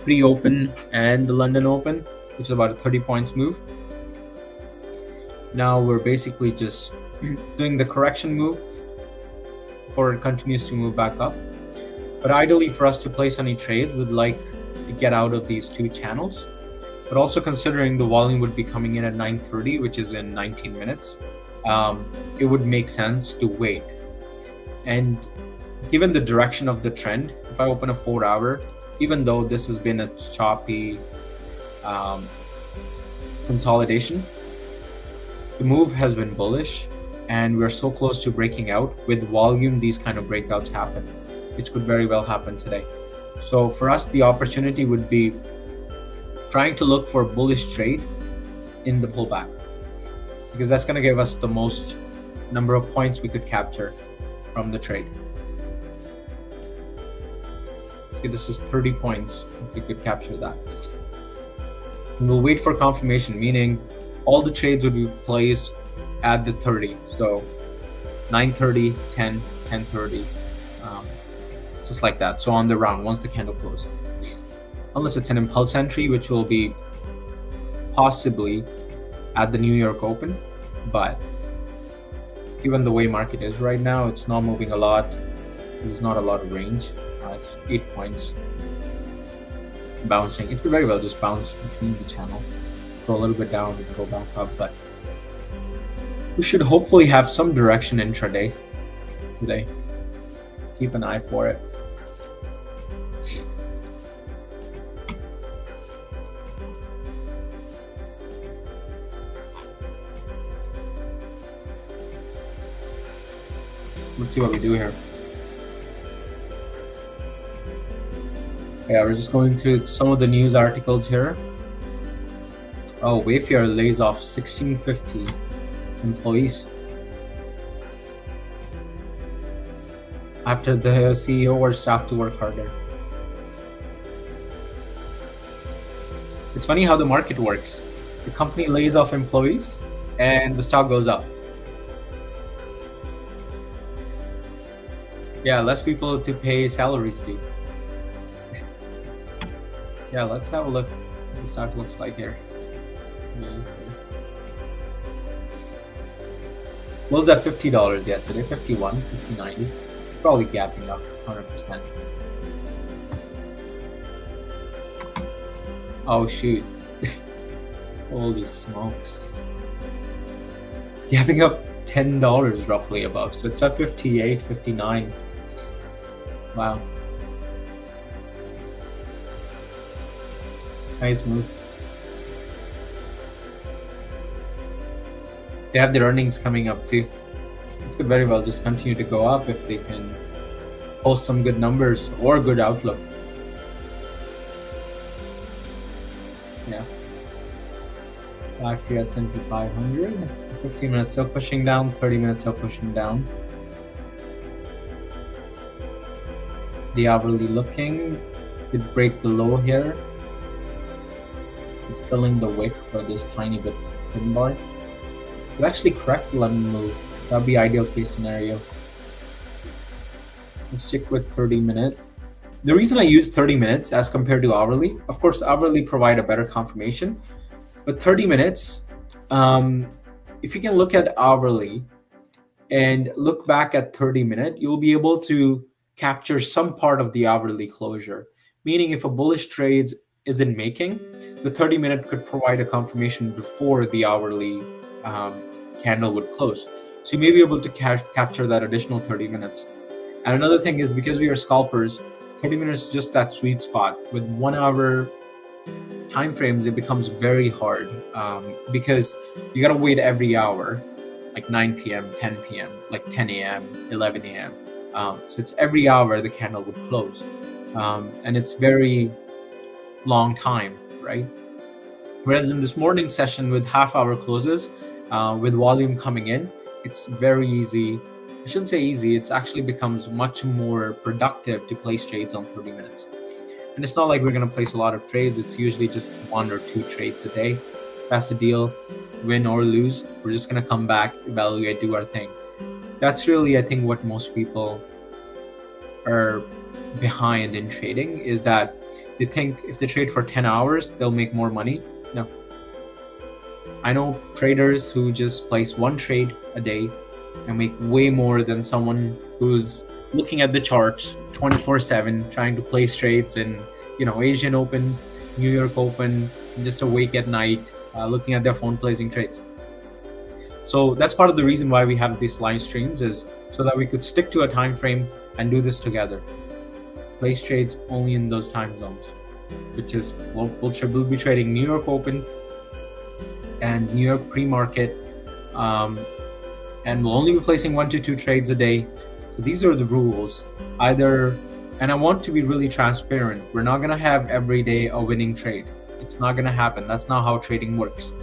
pre-open and the London Open, which is about a 30 points move. Now we're basically just doing the correction move before it continues to move back up. But ideally for us to place any trade, we'd like to get out of these two channels. But also considering the volume would be coming in at 9:30, which is in 19 minutes, it would make sense to wait. And given the direction of the trend, if I open a 4-hour, even though this has been a choppy consolidation, the move has been bullish, and we're so close to breaking out. With volume, these kind of breakouts happen, which could very well happen today. So for us, the opportunity would be trying to look for a bullish trade in the pullback, because that's going to give us the most number of points we could capture from the trade. See, this is 30 points if we could capture that. And we'll wait for confirmation, meaning all the trades would be placed at the 30. So 9:30, 10, 10:30, just like that. So on the round, once the candle closes. Unless it's an impulse entry, which will be possibly at the New York Open. But given the way market is right now, it's not moving a lot. There's not a lot of range. It's 8 points. Bouncing. It could very well just bounce between the channel. Go a little bit down and go back up. But we should hopefully have some direction intraday today. Keep an eye for it. Let's see what we do here. Yeah, we're just going through some of the news articles here. Oh, Wayfair lays off 1650 employees after the CEO or staff to work harder. It's funny how the market works. The company lays off employees and the stock goes up. Yeah, less people to pay salaries to. Yeah, let's have a look what the stock looks like here. Closed at $50 yesterday, 51, 50.90. Probably gapping up 100%. Oh shoot. Holy smokes. It's gapping up $10 roughly above. So it's at 58, 59. Wow. Nice move. They have their earnings coming up too. This could very well just continue to go up if they can post some good numbers or good outlook. Yeah. Back to S&P 500. 15 minutes still pushing down, 30 minutes still pushing down. The hourly looking could break the low here. It's filling the wick for this tiny bit pin bar. It'll actually correct the London move. That'd be ideal case scenario. Let's stick with 30 minute. The reason I use 30 minutes as compared to hourly, of course, hourly provide a better confirmation, but 30 minutes, if you can look at hourly and look back at 30 minute, you'll be able to capture some part of the hourly closure. Meaning if a bullish trade isn't making, the 30 minute could provide a confirmation before the hourly candle would close. So you may be able to capture that additional 30 minutes. And another thing is, because we are scalpers, 30 minutes is just that sweet spot. With 1 hour time frames, it becomes very hard because you gotta wait every hour, like 9 p.m., 10 p.m., like 10 a.m., 11 a.m. So it's every hour the candle would close. And it's very long time, right? Whereas in this morning session with half-hour closes, with volume coming in, it's very easy. I shouldn't say easy, it's actually becomes much more productive to place trades on 30 minutes. And it's not like we're going to place a lot of trades. It's usually just 1 or 2 trades a day. That's the deal. Win or lose, we're just going to come back, evaluate, do our thing. That's really, I think, what most people are behind in trading, is that they think if they trade for 10 hours, they'll make more money. No. I know traders who just place 1 trade a day and make way more than someone who's looking at the charts 24/7, trying to place trades in, Asian Open, New York Open, just awake at night, looking at their phone placing trades. So that's part of the reason why we have these live streams, is so that we could stick to a time frame and do this together. Place trades only in those time zones, which is we'll be trading New York Open and New York pre-market, and we'll only be placing 1 to 2 trades a day. So these are the rules. And I want to be really transparent. We're not gonna have every day a winning trade. It's not gonna happen. That's not how trading works.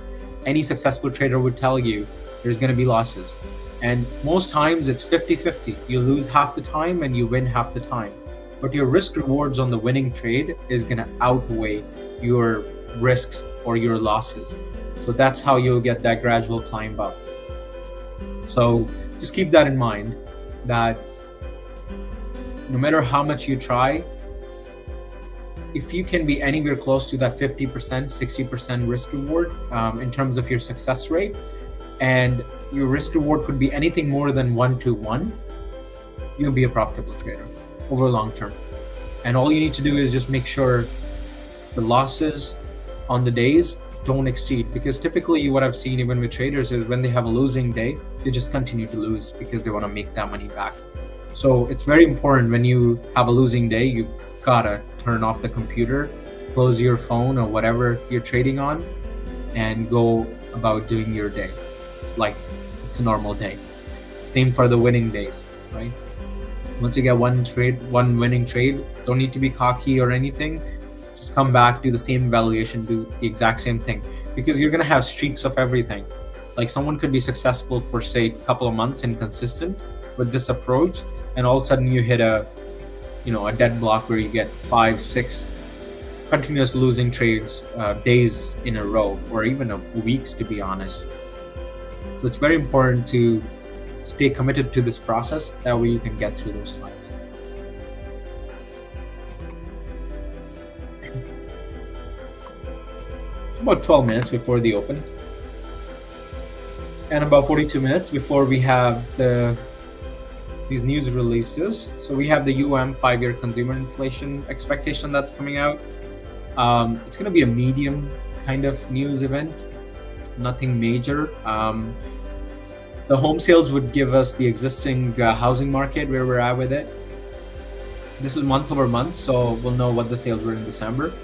Any successful trader would tell you there's gonna be losses. And most times it's 50-50. You lose half the time and you win half the time. but your risk rewards on the winning trade is going to outweigh your risks or your losses. So that's how you'll get that gradual climb up. So just keep that in mind, that no matter how much you try, if you can be anywhere close to that 50%, 60% risk reward in terms of your success rate, and your risk reward could be anything more than 1 to 1, you'll be a profitable trader over long term. And all you need to do is just make sure the losses on the days don't exceed, because typically what I've seen even with traders is when they have a losing day, they just continue to lose because they want to make that money back. So it's very important, when you have a losing day, you gotta turn off the computer, close your phone or whatever you're trading on, and go about doing your day like it's a normal day. Same for the winning days, right? Once you get one winning trade, don't need to be cocky or anything. Just come back, do the same evaluation, do the exact same thing, because you're gonna have streaks of everything. Like someone could be successful for say a couple of months and consistent with this approach, and all of a sudden you hit a dead block where you get 5-6 continuous losing trades days in a row, or even weeks, to be honest. So it's very important to stay committed to this process. That way you can get through those times. It's about 12 minutes before the open, and about 42 minutes before we have these news releases. So we have the 5-year consumer inflation expectation that's coming out. It's going to be a medium kind of news event, nothing major. The home sales would give us the existing housing market, where we're at with it. This is month over month, so we'll know what the sales were in December.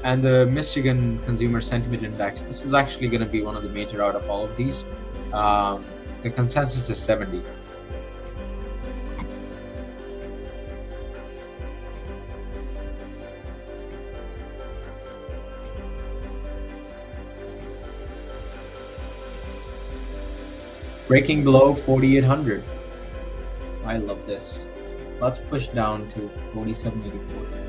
And the Michigan Consumer Sentiment Index, this is actually going to be one of the major out of all of these. The consensus is 70. Breaking below 4,800. I love this. Let's push down to 4784.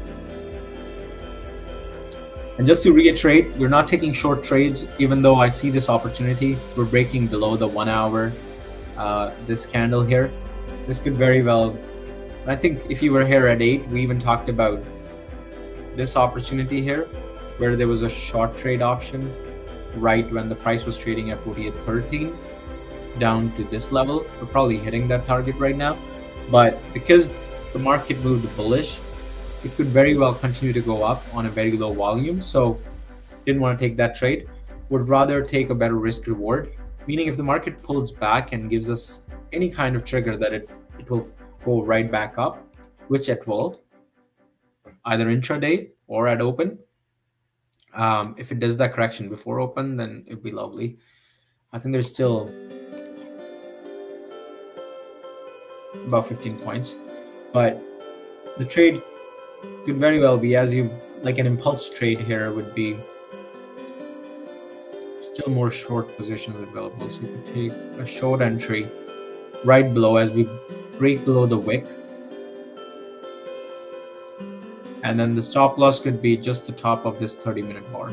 And just to reiterate, we're not taking short trades, even though I see this opportunity. We're breaking below the 1 hour, this candle here. This could very well, I think if you were here at 8, we even talked about this opportunity here, where there was a short trade option right when the price was trading at 48.13 down to this level. We're probably hitting that target right now, but because the market moved bullish, it could very well continue to go up on a very low volume. So didn't want to take that trade. Would rather take a better risk reward, meaning if the market pulls back and gives us any kind of trigger that it will go right back up, which it will, either intraday or at open. If it does that correction before open, then it'd be lovely. I think there's still about 15 points, but the trade could very well be, as you like, an impulse trade here would be still more short positions available. So you could take a short entry right below as we break below the wick, and then the stop loss could be just the top of this 30-minute bar,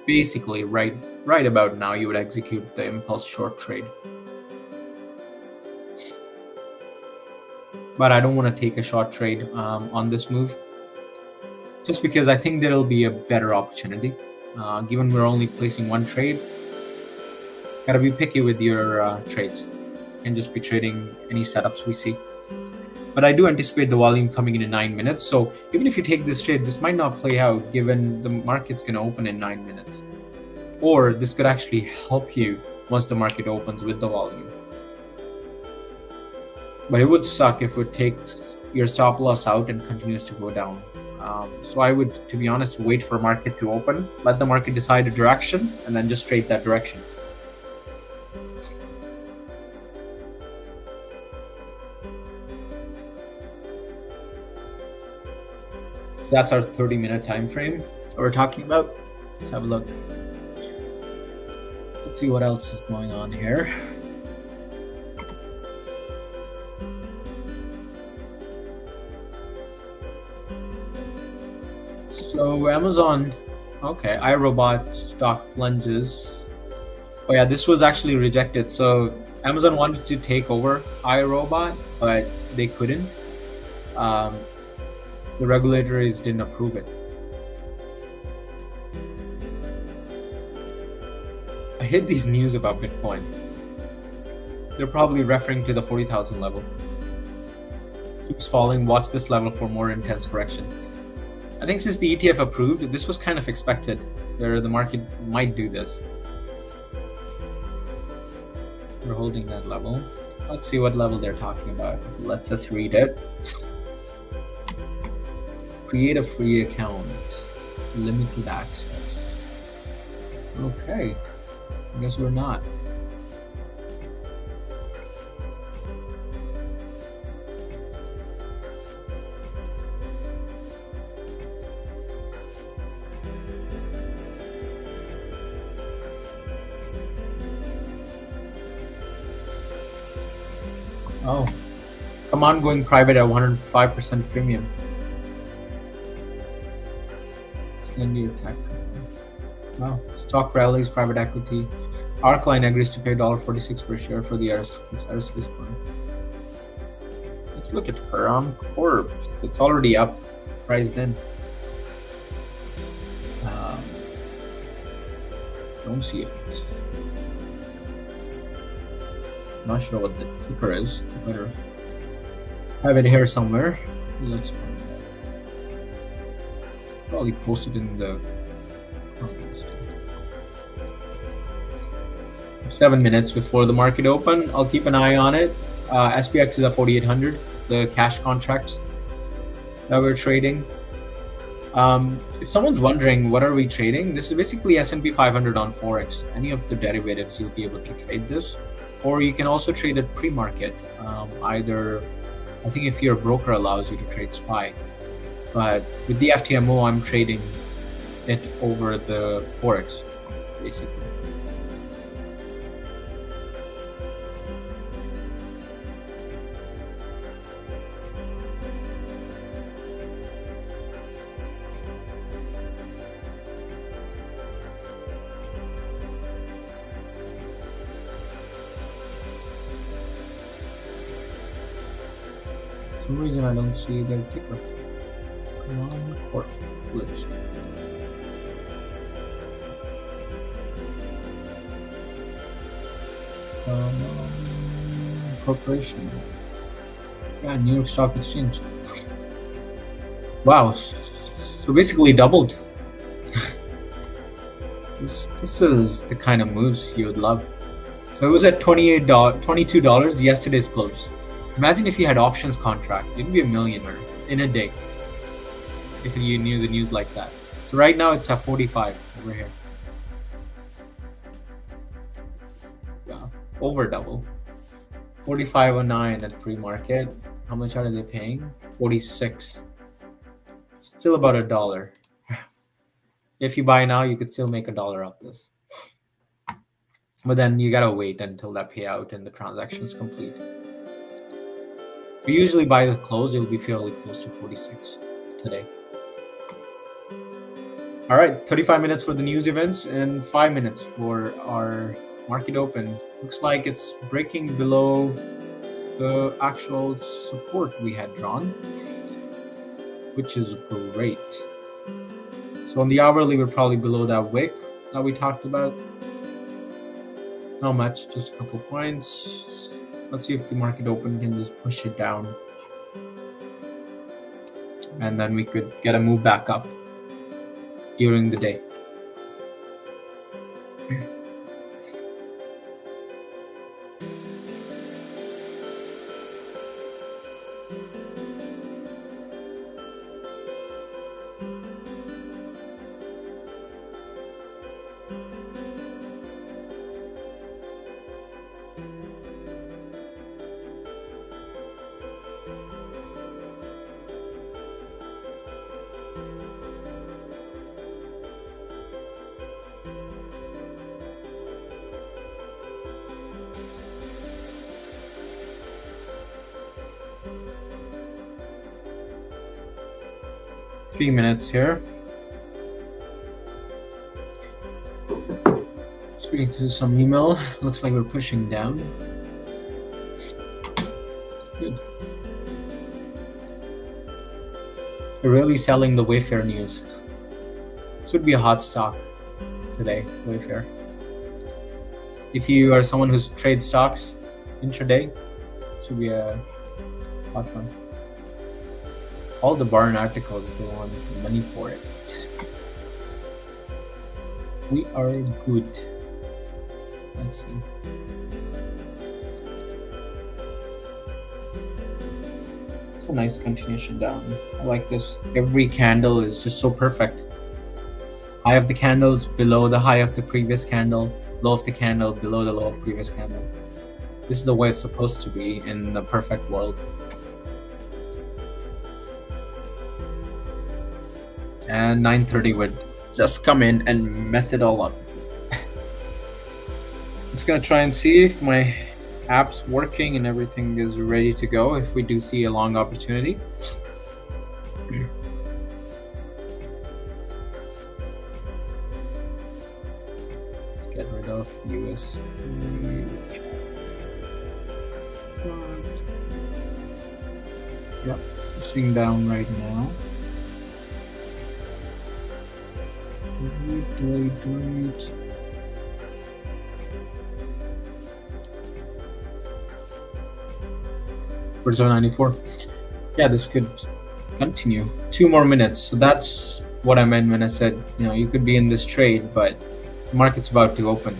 basically right about now. You would execute the impulse short trade. But I don't want to take a short trade on this move, just because I think there'll be a better opportunity. Given we're only placing one trade, gotta be picky with your trades and just be trading any setups we see. But I do anticipate the volume coming in 9 minutes. So even if you take this trade, this might not play out given the market's going to open in 9 minutes. Or this could actually help you once the market opens with the volume. But it would suck if it takes your stop loss out and continues to go down. So I would, to be honest, wait for market to open, let the market decide a direction, and then just trade that direction. So that's our 30-minute time frame that we're talking about. Let's have a look. Let's see what else is going on here. So Amazon, okay, iRobot stock plunges. Oh yeah, this was actually rejected. So Amazon wanted to take over iRobot, but they couldn't. Um, the regulators didn't approve it. I hate these news about Bitcoin. They're probably referring to the 40,000 level. Keeps falling. Watch this level for more intense correction. I think since the ETF approved, this was kind of expected. The market might do this. We're holding that level. Let's see what level they're talking about. Let's us read it. Create a free account. Limited access. Okay. I guess we're not. Oh. Come on, going private at 105% premium. Extend your tech. Wow. Stock rallies, private equity. Arcline agrees to pay $1.46 per share for the aerospace fund. Let's look at Param Corp. It's already up, it's priced in. Don't see it. Not sure what the ticker is. Better have it here somewhere. Let's find it. Probably post it in the comments. 7 minutes before the market open. I'll keep an eye on it. SPX is at 4,800. The cash contracts that we're trading. If someone's wondering what are we trading, this is basically S&P 500 on Forex. Any of the derivatives, you'll be able to trade this, or you can also trade it pre-market. Either, I think if your broker allows you to trade SPY, but with the FTMO, I'm trading it over the Forex, basically. For some reason I don't see their ticker. Come on, Corp. Let's see. Corporation. Yeah, New York Stock Exchange. Wow. So basically doubled. This is the kind of moves you would love. So it was at $22 yesterday's close. Imagine if you had options contract, you'd be a millionaire in a day if you knew the news like that. So right now it's at 45 over here. Yeah, over double. 45.09 at pre-market. How much are they paying? 46. Still about $1. If you buy now, you could still make $1 off this. But then you gotta wait until that payout and the transaction's complete. If you usually buy the close, it'll be fairly close to 46 today. All right, 35 minutes for the news events and 5 minutes for our market open. Looks like it's breaking below the actual support we had drawn, which is great. So on the hourly, we're probably below that wick that we talked about. Not much, just a couple points. Let's see if the market open can just push it down. And then we could get a move back up during the day. Three minutes here. Reading through some email. Looks like we're pushing down. Good. We're really selling the Wayfair news. This would be a hot stock today, Wayfair. If you are someone who trades stocks intraday, this would be a hot one. All the Barn articles, they want money for it. We are good. Let's see. It's a nice continuation down. I like this. Every candle is just so perfect. High of the candles below the high of the previous candle, low of the candle below the low of the previous candle. This is the way it's supposed to be in the perfect world. And 9:30 would just come in and mess it all up. It's gonna try and see if my app's working and everything is ready to go if we do see a long opportunity. Let's get rid of US. Yep, pushing down right now. Wait. For zone 94. Yeah, this could continue 2 more minutes. So that's what I meant when I said, you could be in this trade, but the market's about to open.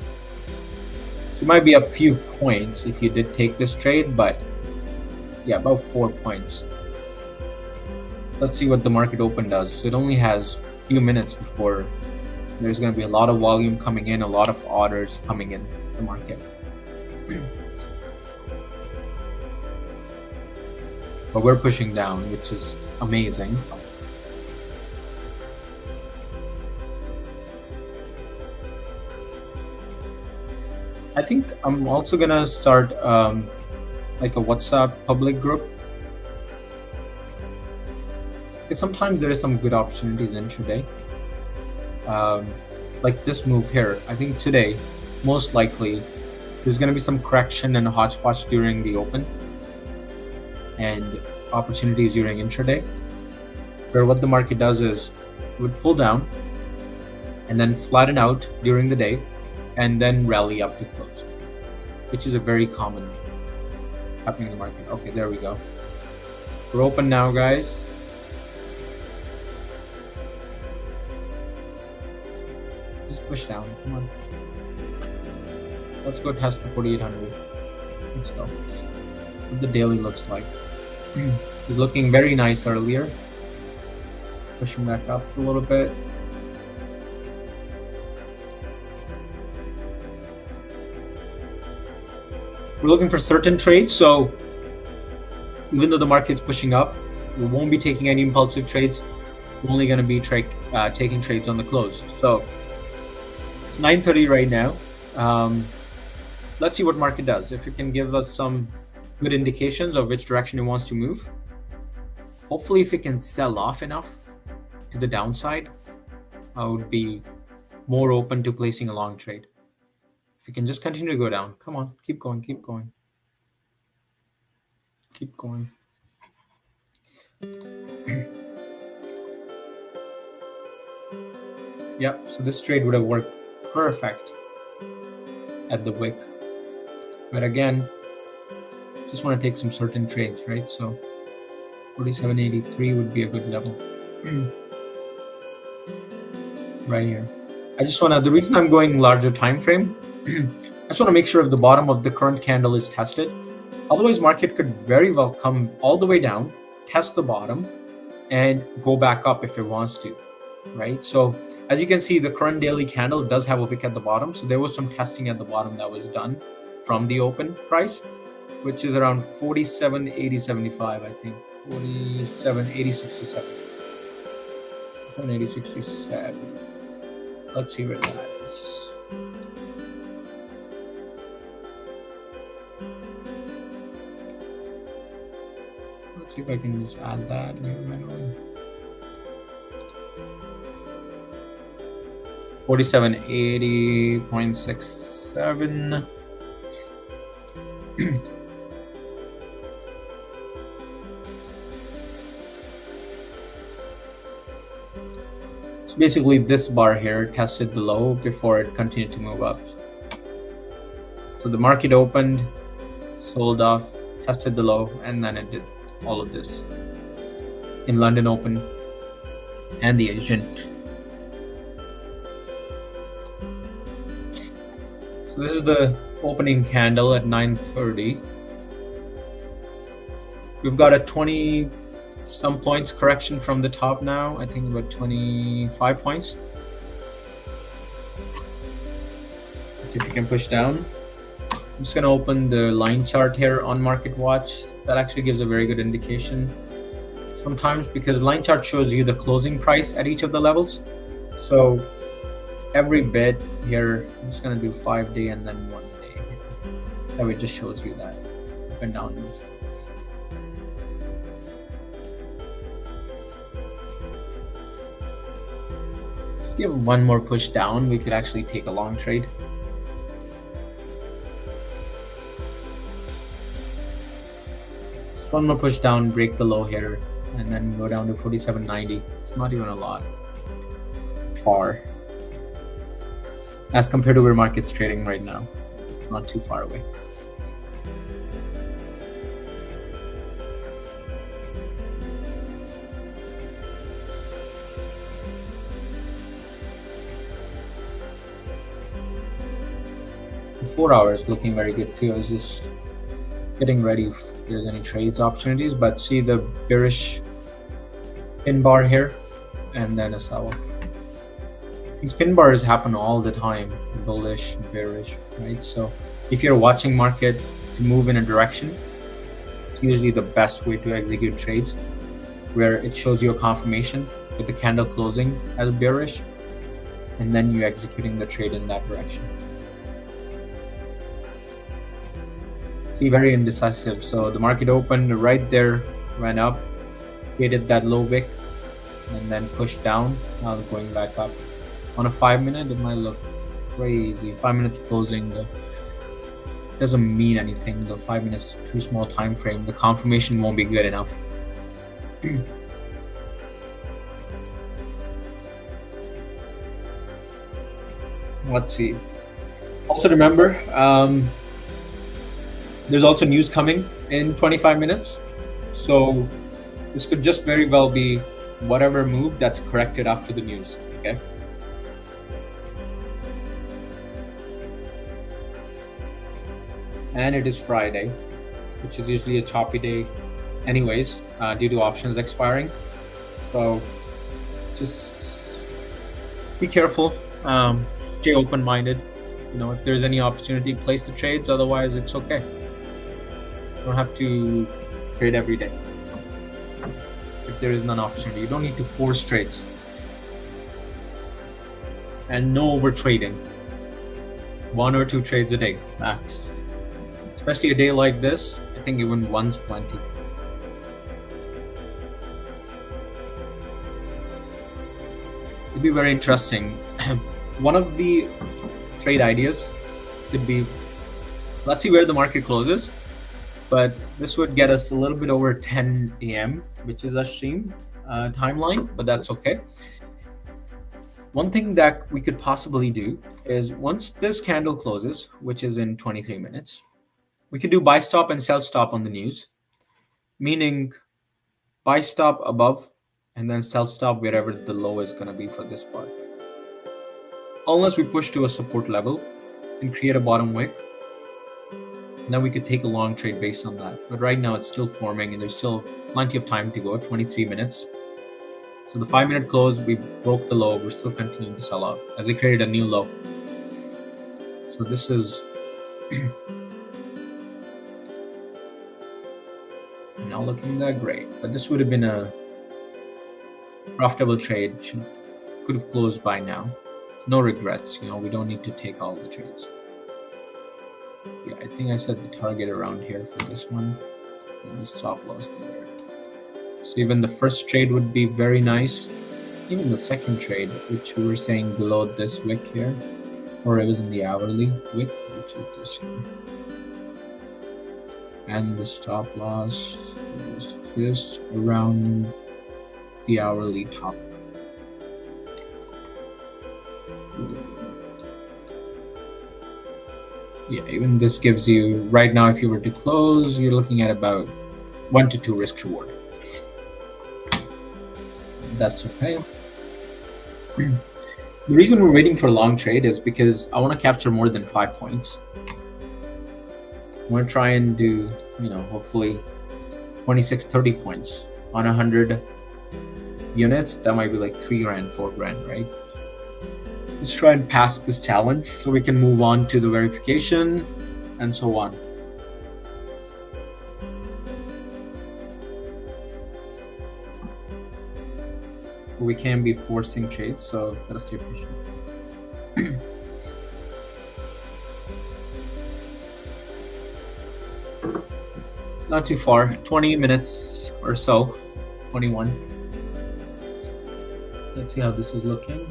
It might be a few points if you did take this trade, but yeah, about 4 points. Let's see what the market open does. So it only has a few minutes before there's going to be a lot of volume coming in, a lot of orders coming in the market. But we're pushing down, which is amazing. I think I'm also gonna start like a WhatsApp public group. Because sometimes there is some good opportunities intraday. Like this move here. I think today, most likely, there's gonna be some correction and hotspots during the open. And opportunities during intraday, where what the market does is it would pull down and then flatten out during the day and then rally up to close, which is a very common happening in the market. Okay, there we go. We're open now, guys. Just push down, come on. Let's go test the 4800. Let's go. What the daily looks like. It was looking very nice earlier. Pushing back up a little bit. We're looking for certain trades, so even though the market's pushing up, we won't be taking any impulsive trades. We're only going to be taking trades on the close. So it's 9:30 right now. Let's see what market does. If it can give us some good indications of which direction it wants to move. Hopefully, if it can sell off enough to the downside, I would be more open to placing a long trade. If it can just continue to go down, come on, keep going. Yep, so this trade would have worked perfect at the wick. But again, just want to take some certain trades, right? So 47.83 would be a good level. Right here. The reason I'm going larger time frame, I just want to make sure if the bottom of the current candle is tested. Otherwise, market could very well come all the way down, test the bottom, and go back up if it wants to, right? So as you can see, the current daily candle does have a wick at the bottom. So there was some testing at the bottom that was done from the open price, which is around 47.8075, I think. 47.8067. 47.8067. Let's see where that is. Let's see if I can just add that manually. 4780.67. So basically this bar here tested the low before it continued to move up. So the market opened, sold off, tested the low, and then it did all of this in London Open and the Asian. So this is the opening candle at 9:30. We've got a 20 some points correction from the top now. I think about 25 points. Let's see if we can push down. I'm just gonna open the line chart here on Market Watch. That actually gives a very good indication sometimes, because line chart shows you the closing price at each of the levels. So every bit here, I'm just gonna do 5-day and then 1 day. That way it just shows you that up and down moves. Just give one more push down, we could actually take a long trade. Just one more push down, break the low here, and then go down to 47.90. It's not even a lot far as compared to where market's trading right now. It's not too far away. The 4 hours looking very good too. I was just getting ready if there's any trades opportunities, but see the bearish pin bar here and then a sell. These pin bars happen all the time, bullish, bearish, right? So if you're watching market to move in a direction, it's usually the best way to execute trades, where it shows you a confirmation with the candle closing as bearish, and then you executing the trade in that direction. See, very indecisive. So the market opened right there, went up, created that low wick, and then pushed down. Now going back up. On a 5-minute, it might look crazy. 5 minutes closing doesn't mean anything. The 5 minutes too small time frame. The confirmation won't be good enough. Let's see. Also remember, there's also news coming in 25 minutes. So this could just very well be whatever move that's corrected after the news. Okay. And it is Friday, which is usually a choppy day anyways, due to options expiring. So just be careful, stay open-minded. You know, if there's any opportunity, place the trades. Otherwise, it's okay. You don't have to trade every day. If there is an opportunity, you don't need to force trades. And no over trading. 1 or 2 trades a day max. Especially a day like this, I think even one's plenty. It'd be very interesting. One of the trade ideas could be, let's see where the market closes, but this would get us a little bit over 10 a.m., which is a stream timeline, but that's okay. One thing that we could possibly do is, once this candle closes, which is in 23 minutes, we could do buy stop and sell stop on the news, meaning buy stop above and then sell stop wherever the low is going to be for this part. Unless we push to a support level and create a bottom wick, then we could take a long trade based on that. But right now it's still forming and there's still plenty of time to go, 23 minutes. So the 5-minute close, we broke the low, we're still continuing to sell out as it created a new low. So this is not looking that great, but this would have been a profitable trade. Could have closed by now. No regrets, you know, we don't need to take all the trades. Yeah, I think I set the target around here for this one, and the stop loss there. So even the first trade would be very nice. even the second trade, which we were saying below this wick here, or it was in the hourly wick, which is this here. And the stop loss was just around the hourly top. Yeah, even this gives you, right now, if you were to close, you're looking at about 1 to 2 risk reward. That's okay. The reason we're waiting for a long trade is because I want to capture more than 5 points. I want to try and do, hopefully 26, 30 points on 100 units. That might be like 3 grand, 4 grand, right? Let's try and pass this challenge so we can move on to the verification and so on. We can't be forcing trades, so gotta stay patient. It's not too far, 20 minutes or so, 21. Let's see how this is looking.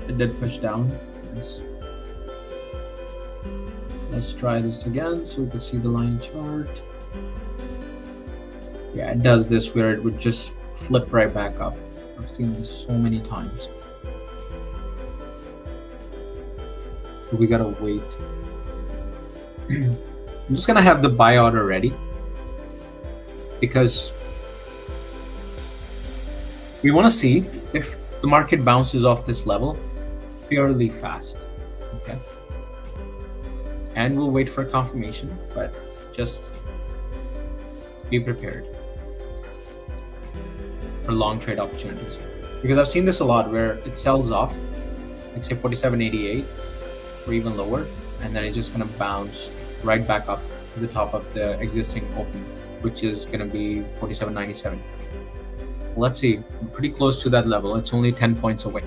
It did push down. Let's try this again so we can see the line chart. Yeah, it does this where it would just flip right back up. I've seen this so many times. But we gotta wait. I'm just gonna have the buy order ready because we want to see if the market bounces off this level fairly fast. Okay, and we'll wait for confirmation, but just be prepared for long trade opportunities, because I've seen this a lot where it sells off, like say 47.88 or even lower, and then it's just going to bounce right back up to the top of the existing open, which is going to be 47.97. Let's see, we're pretty close to that level. It's only 10 points away.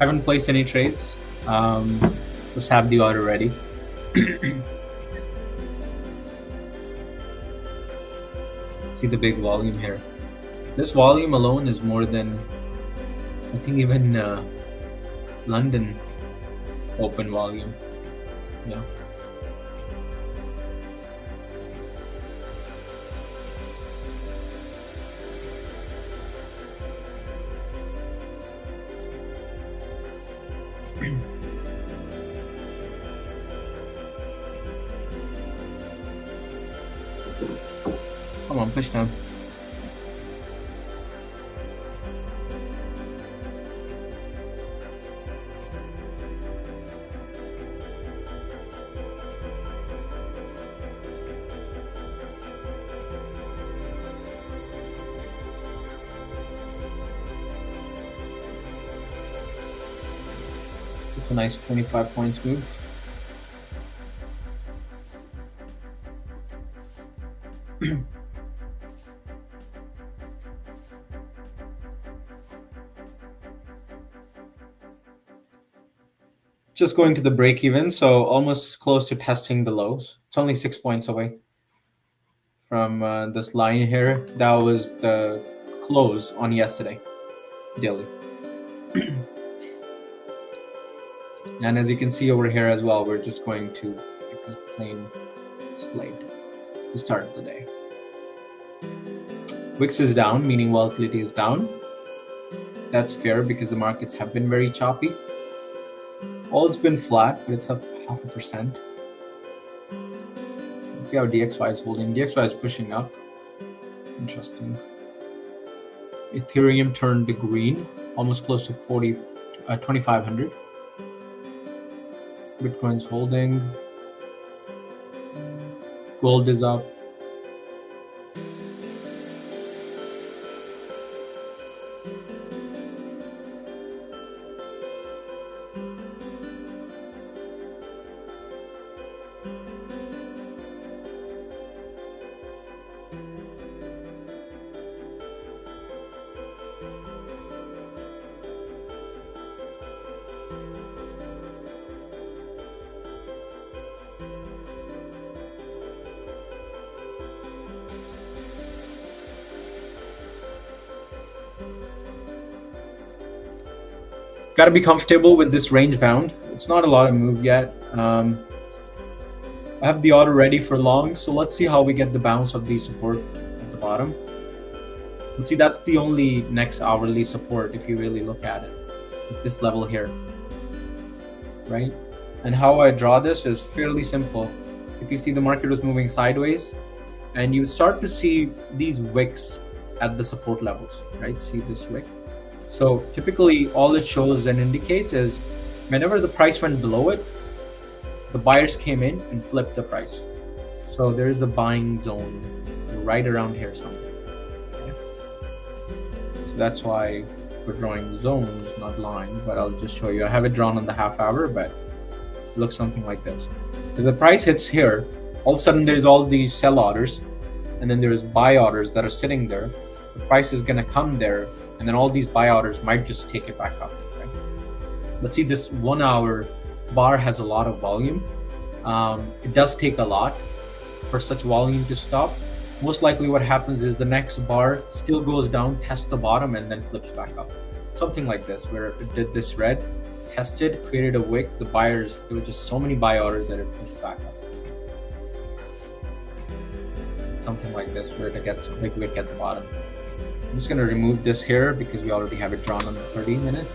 Haven't placed any trades. Just have the order ready. See the big volume here. This volume alone is more than, I think, even London open volume. Yeah. Come on, push down. It's a nice 25 points move. Just going to the break even, so almost close to testing the lows. It's only 6 points away from this line here. That was the close on yesterday, daily. And as you can see over here as well, we're just going to pick a plain slate to start the day. Wix is down, meaning volatility is down. That's fair because the markets have been very choppy. Oil's been flat, but it's up 0.5%. see how DXY is holding. DXY is pushing up. Interesting. Ethereum turned green, almost close to 2,500. Bitcoin's holding. Gold is up. Got to be comfortable with this range bound. It's not a lot of move yet. I have the order ready for long, so let's see how we get the bounce of the support at the bottom. But see, that's the only next hourly support if you really look at it, at this level here, right? And how I draw this is fairly simple. If you see the market was moving sideways, and you start to see these wicks at the support levels, right? See this wick? So typically all it shows and indicates is whenever the price went below it, the buyers came in and flipped the price. So there is a buying zone right around here somewhere. Okay? So that's why we're drawing zones, not lines, but I'll just show you. I have it drawn on the half hour, but it looks something like this. If the price hits here, all of a sudden there's all these sell orders, and then there's buy orders that are sitting there. The price is gonna come there, and then all these buy orders might just take it back up. Right? Let's see, this 1 hour bar has a lot of volume. It does take a lot for such volume to stop. Most likely what happens is the next bar still goes down, tests the bottom, and then flips back up. Something like this, where it did this red, tested, created a wick. The buyers, there were just so many buy orders that it pushed back up. Something like this, where it gets a big wick at the bottom. I'm just going to remove this here because we already have it drawn on the 30-minute.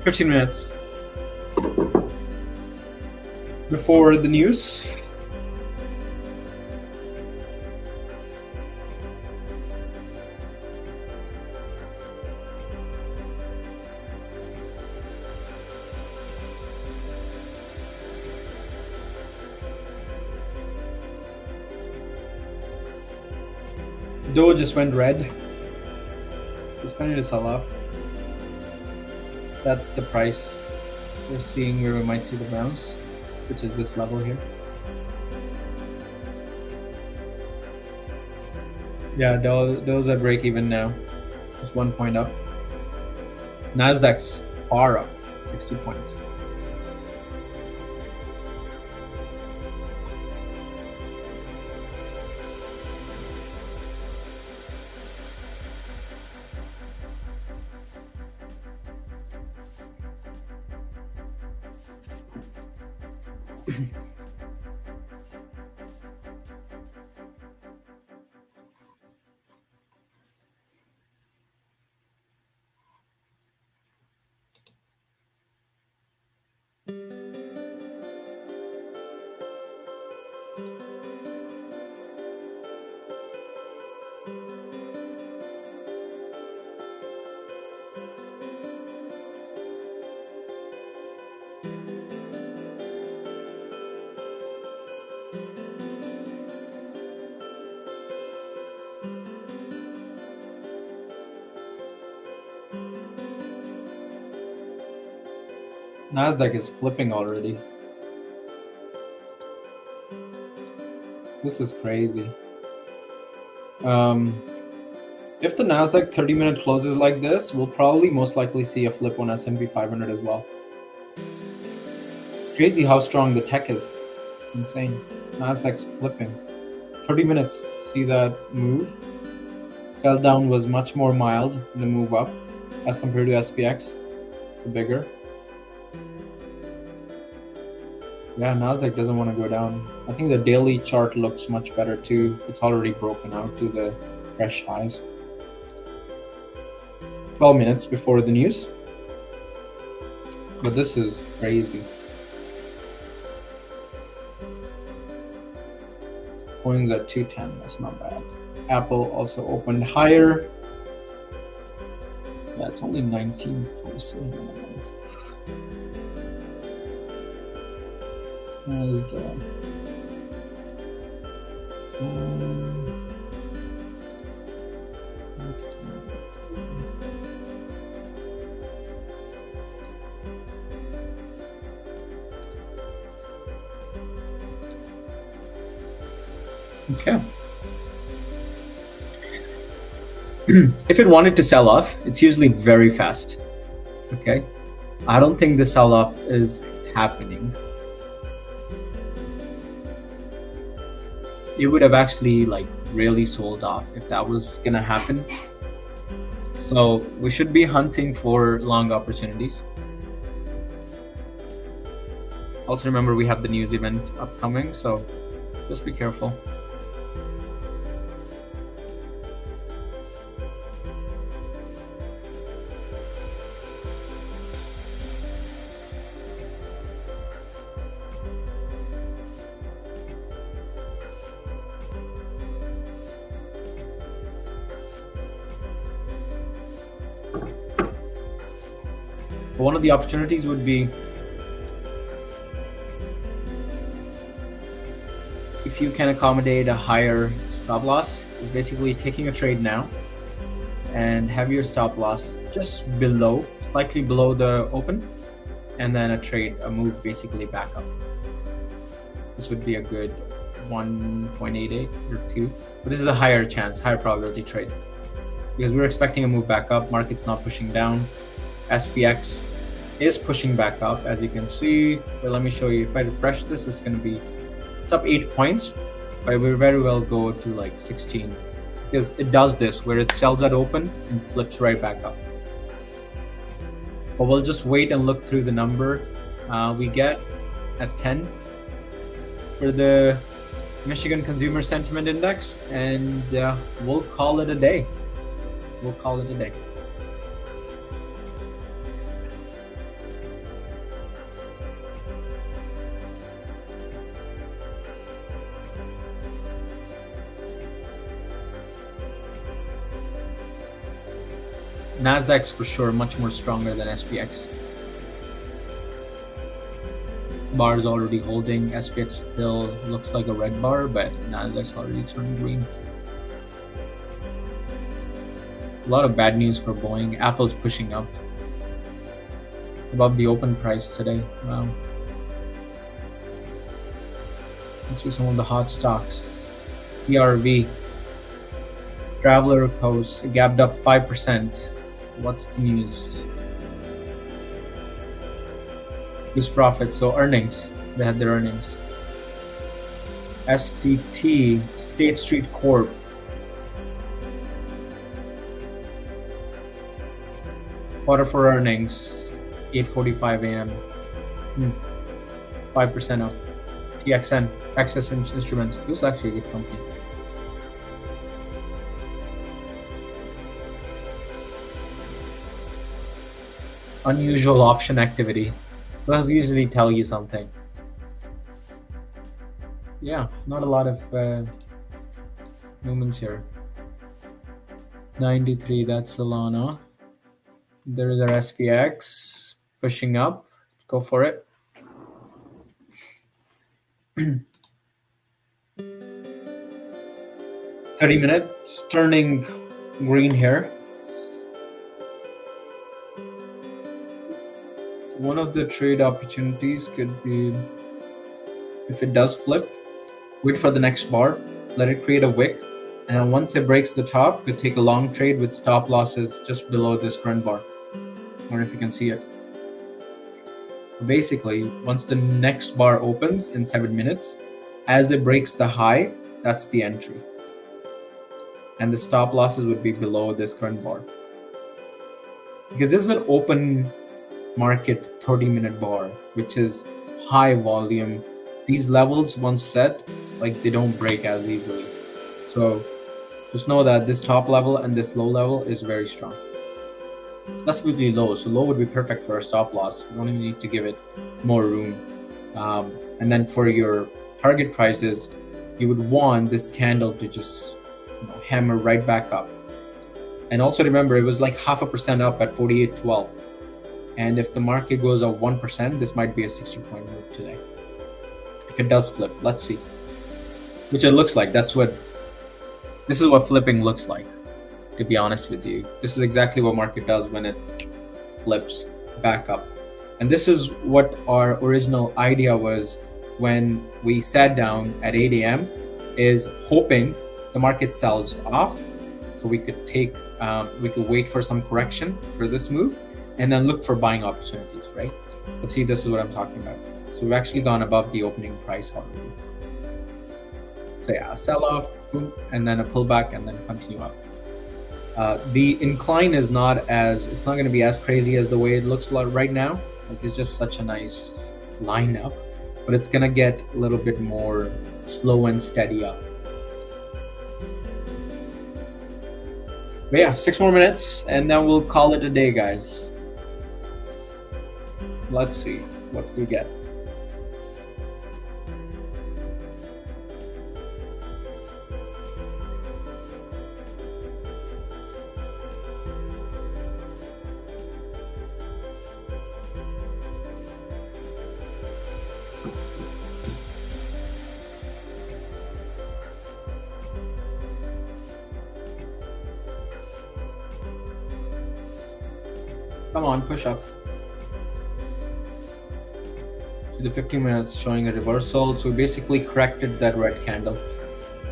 "15 minutes before the news." Dow just went red. It's going to sell off. That's the price we're seeing where we might see the bounce, which is this level here. Yeah, Dow's at break even now. Just 1 point up. Nasdaq's far up, 60 points. Nasdaq is flipping already. This is crazy. If the Nasdaq 30-minute closes like this, we'll probably most likely see a flip on S&P 500 as well. It's crazy how strong the tech is. It's insane. Nasdaq's flipping. 30 minutes, see that move? Sell down was much more mild in the move up as compared to SPX. It's bigger. Yeah, Nasdaq doesn't want to go down. I think the daily chart looks much better too. It's already broken out to the fresh highs. 12 minutes before the news. But this is crazy. Coins at 210, that's not bad. Apple also opened higher. Yeah, it's only 19. Okay. If it wanted to sell off, it's usually very fast. Okay. I don't think the sell-off is happening. It would have actually like really sold off if that was gonna happen. So we should be hunting for long opportunities. Also remember we have the news event upcoming, so just be careful. One of the opportunities would be if you can accommodate a higher stop loss, basically taking a trade now and have your stop loss just below, slightly below the open, and then a move basically back up. This would be a good 1.88 or 2, but this is a higher chance, higher probability trade because we're expecting a move back up. Market's not pushing down. SPX is pushing back up, as you can see. But let me show you. If I refresh this, it's up 8 points, but we very well go to like 16 because it does this where it sells at open and flips right back up. But we'll just wait and look through the number we get at 10 for the Michigan Consumer Sentiment Index, and we'll call it a day. Nasdaq's for sure much more stronger than SPX. Bar is already holding. SPX still looks like a red bar, but Nasdaq's already turning green. A lot of bad news for Boeing. Apple's pushing up above the open price today. Wow. Let's see some of the hot stocks. ERV. Traveler Coast gapped up 5%. What's the news? Use profits, so earnings. They had their earnings. STT, State Street Corp. Quarter for earnings, 8:45 a.m. 5% up. TXN, Access Instruments. This is actually a good company. Unusual option activity. Those usually tell you something. Yeah, not a lot of movements here. 93, that's Solana. There is our SPX pushing up. Go for it. 30-minute, just turning green here. one of the trade opportunities could be, if it does flip, wait for the next bar, let it create a wick, and then once it breaks the top, could take a long trade with stop losses just below this current bar. I don't know if you can see it. Basically, once the next bar opens in 7 minutes, as it breaks the high, that's the entry. And the stop losses would be below this current bar. Because this is an open market 30-minute bar, which is high volume. These levels, once set, like they don't break as easily. So just know that this top level and this low level is very strong. Specifically low, so low would be perfect for a stop loss. You don't even need to give it more room. And then for your target prices, you would want this candle to just hammer right back up. And also remember, it was like 0.5% up at 48.12. And if the market goes up 1%, this might be a 60-point move today. If it does flip, let's see. Which it looks like. This is what flipping looks like, to be honest with you. This is exactly what market does when it flips back up. And this is what our original idea was when we sat down at 8 a.m. is hoping the market sells off, so we could wait for some correction for this move and then look for buying opportunities, right? But see, this is what I'm talking about. So we've actually gone above the opening price already. So yeah, a sell off, boom, and then a pullback, and then continue up. The incline is it's not going to be as crazy as the way it looks like right now. Like, it's just such a nice line up, but it's going to get a little bit more slow and steady up. But yeah, 6 more minutes and then we'll call it a day, guys. Let's see what we get. Come on, push up. See the 15 minutes showing a reversal. So we basically corrected that red candle.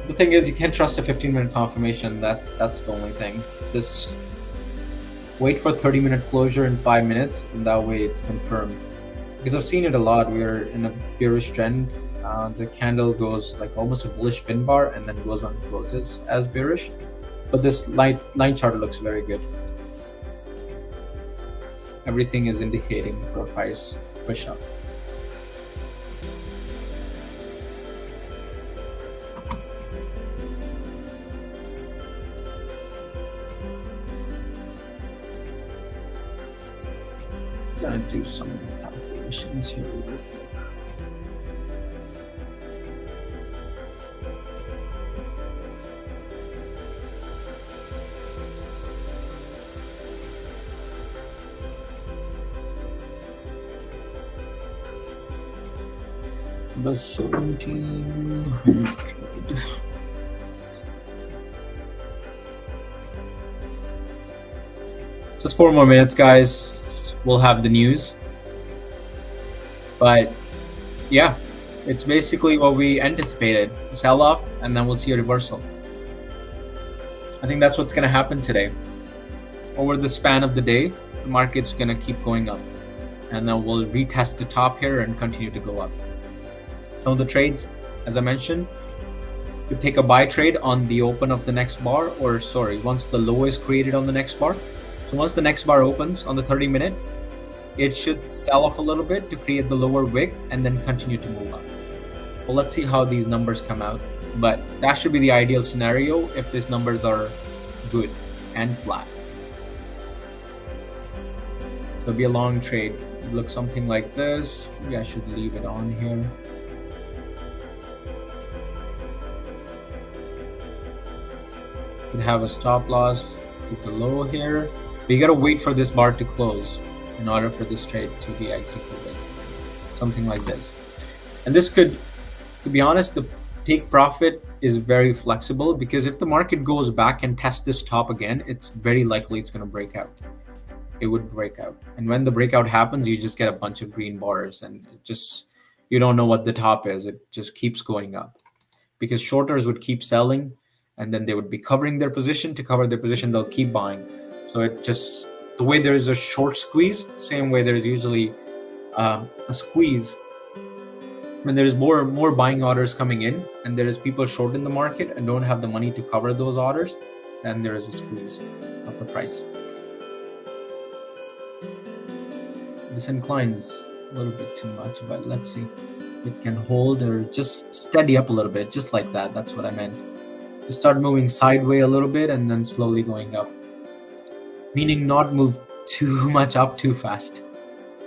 The thing is, you can't trust a 15-minute confirmation. That's the only thing. Just wait for 30-minute closure in 5 minutes, and that way it's confirmed. Because I've seen it a lot. We're in a bearish trend. The candle goes like almost a bullish pin bar and then goes on closes as bearish. But this line chart looks very good. Everything is indicating for a price push up. I'm gonna do some calculations here real quick. About 1700. Just 4 more minutes, guys. We'll have the news. But yeah, it's basically what we anticipated. Sell off, and then we'll see a reversal. I think that's what's going to happen today. Over the span of the day, the market's going to keep going up. And then we'll retest the top here and continue to go up. Some of the trades, as I mentioned, could take a buy trade on the open of the next bar, or once the low is created on the next bar. So once the next bar opens on the 30-minute, it should sell off a little bit to create the lower wick and then continue to move up. Well, let's see how these numbers come out. But that should be the ideal scenario if these numbers are good and flat. It'll be a long trade. It looks something like this. Maybe I should leave it on here. Could have a stop loss to the low here. But you gotta wait for this bar to close in order for this trade to be executed. Something like this. And this could, to be honest, the take profit is very flexible, because if the market goes back and tests this top again, it's very likely it's gonna break out. it would break out. And when the breakout happens, you just get a bunch of green bars, and you don't know what the top is. It just keeps going up because shorters would keep selling, and then they would be covering their position. To cover their position, they'll keep buying. So it just, the way there is a short squeeze, same way there's usually a squeeze when there's more buying orders coming in, and there is people short in the market and don't have the money to cover those orders, then there is a squeeze of the price. This inclines a little bit too much, but let's see. It can hold or just steady up a little bit, just like that. That's what I meant. Just start moving sideways a little bit and then slowly going up. Meaning not move too much up too fast.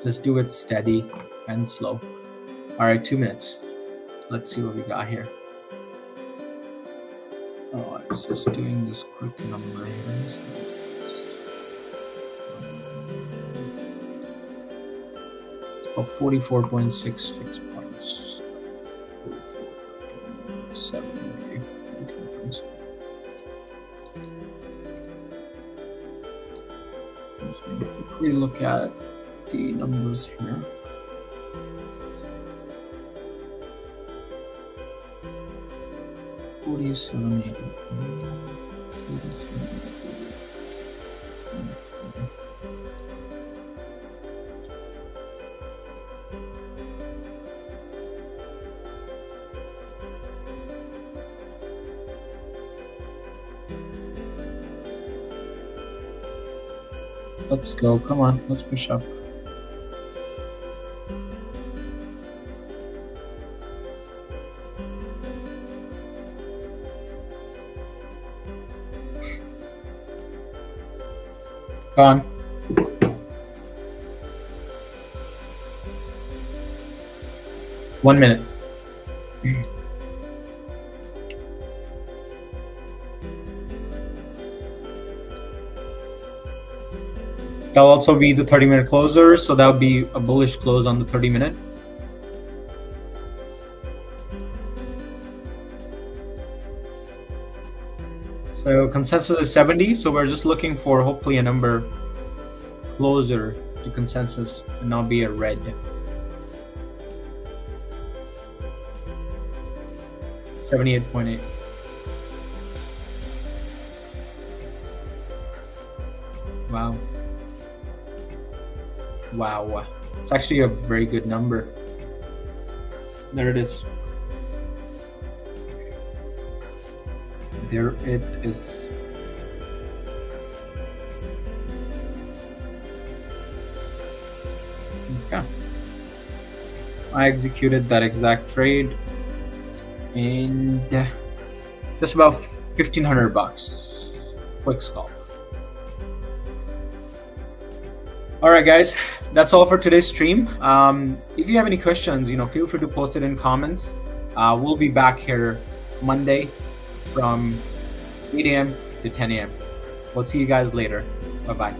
Just do it steady and slow. All right, 2 minutes. Let's see what we got here. Oh, I was just doing this quick number here. Oh, 44.66 points. 7, 8, quickly look at the numbers here. Let's go. Come on, let's push up. Come on. One minute. That'll also be the 30-minute closer, so that'll be a bullish close on the 30-minute. So consensus is 70, so we're just looking for hopefully a number closer to consensus and not be a red. $78.8. Wow. Wow. It's actually a very good number. There it is. There it is. Okay. I executed that exact trade and just about $1,500. Quick scalp. All right, guys, that's all for today's stream. If you have any questions, feel free to post it in comments. We'll be back here Monday from 8 a.m. to 10 a.m. We'll see you guys later. Bye-bye.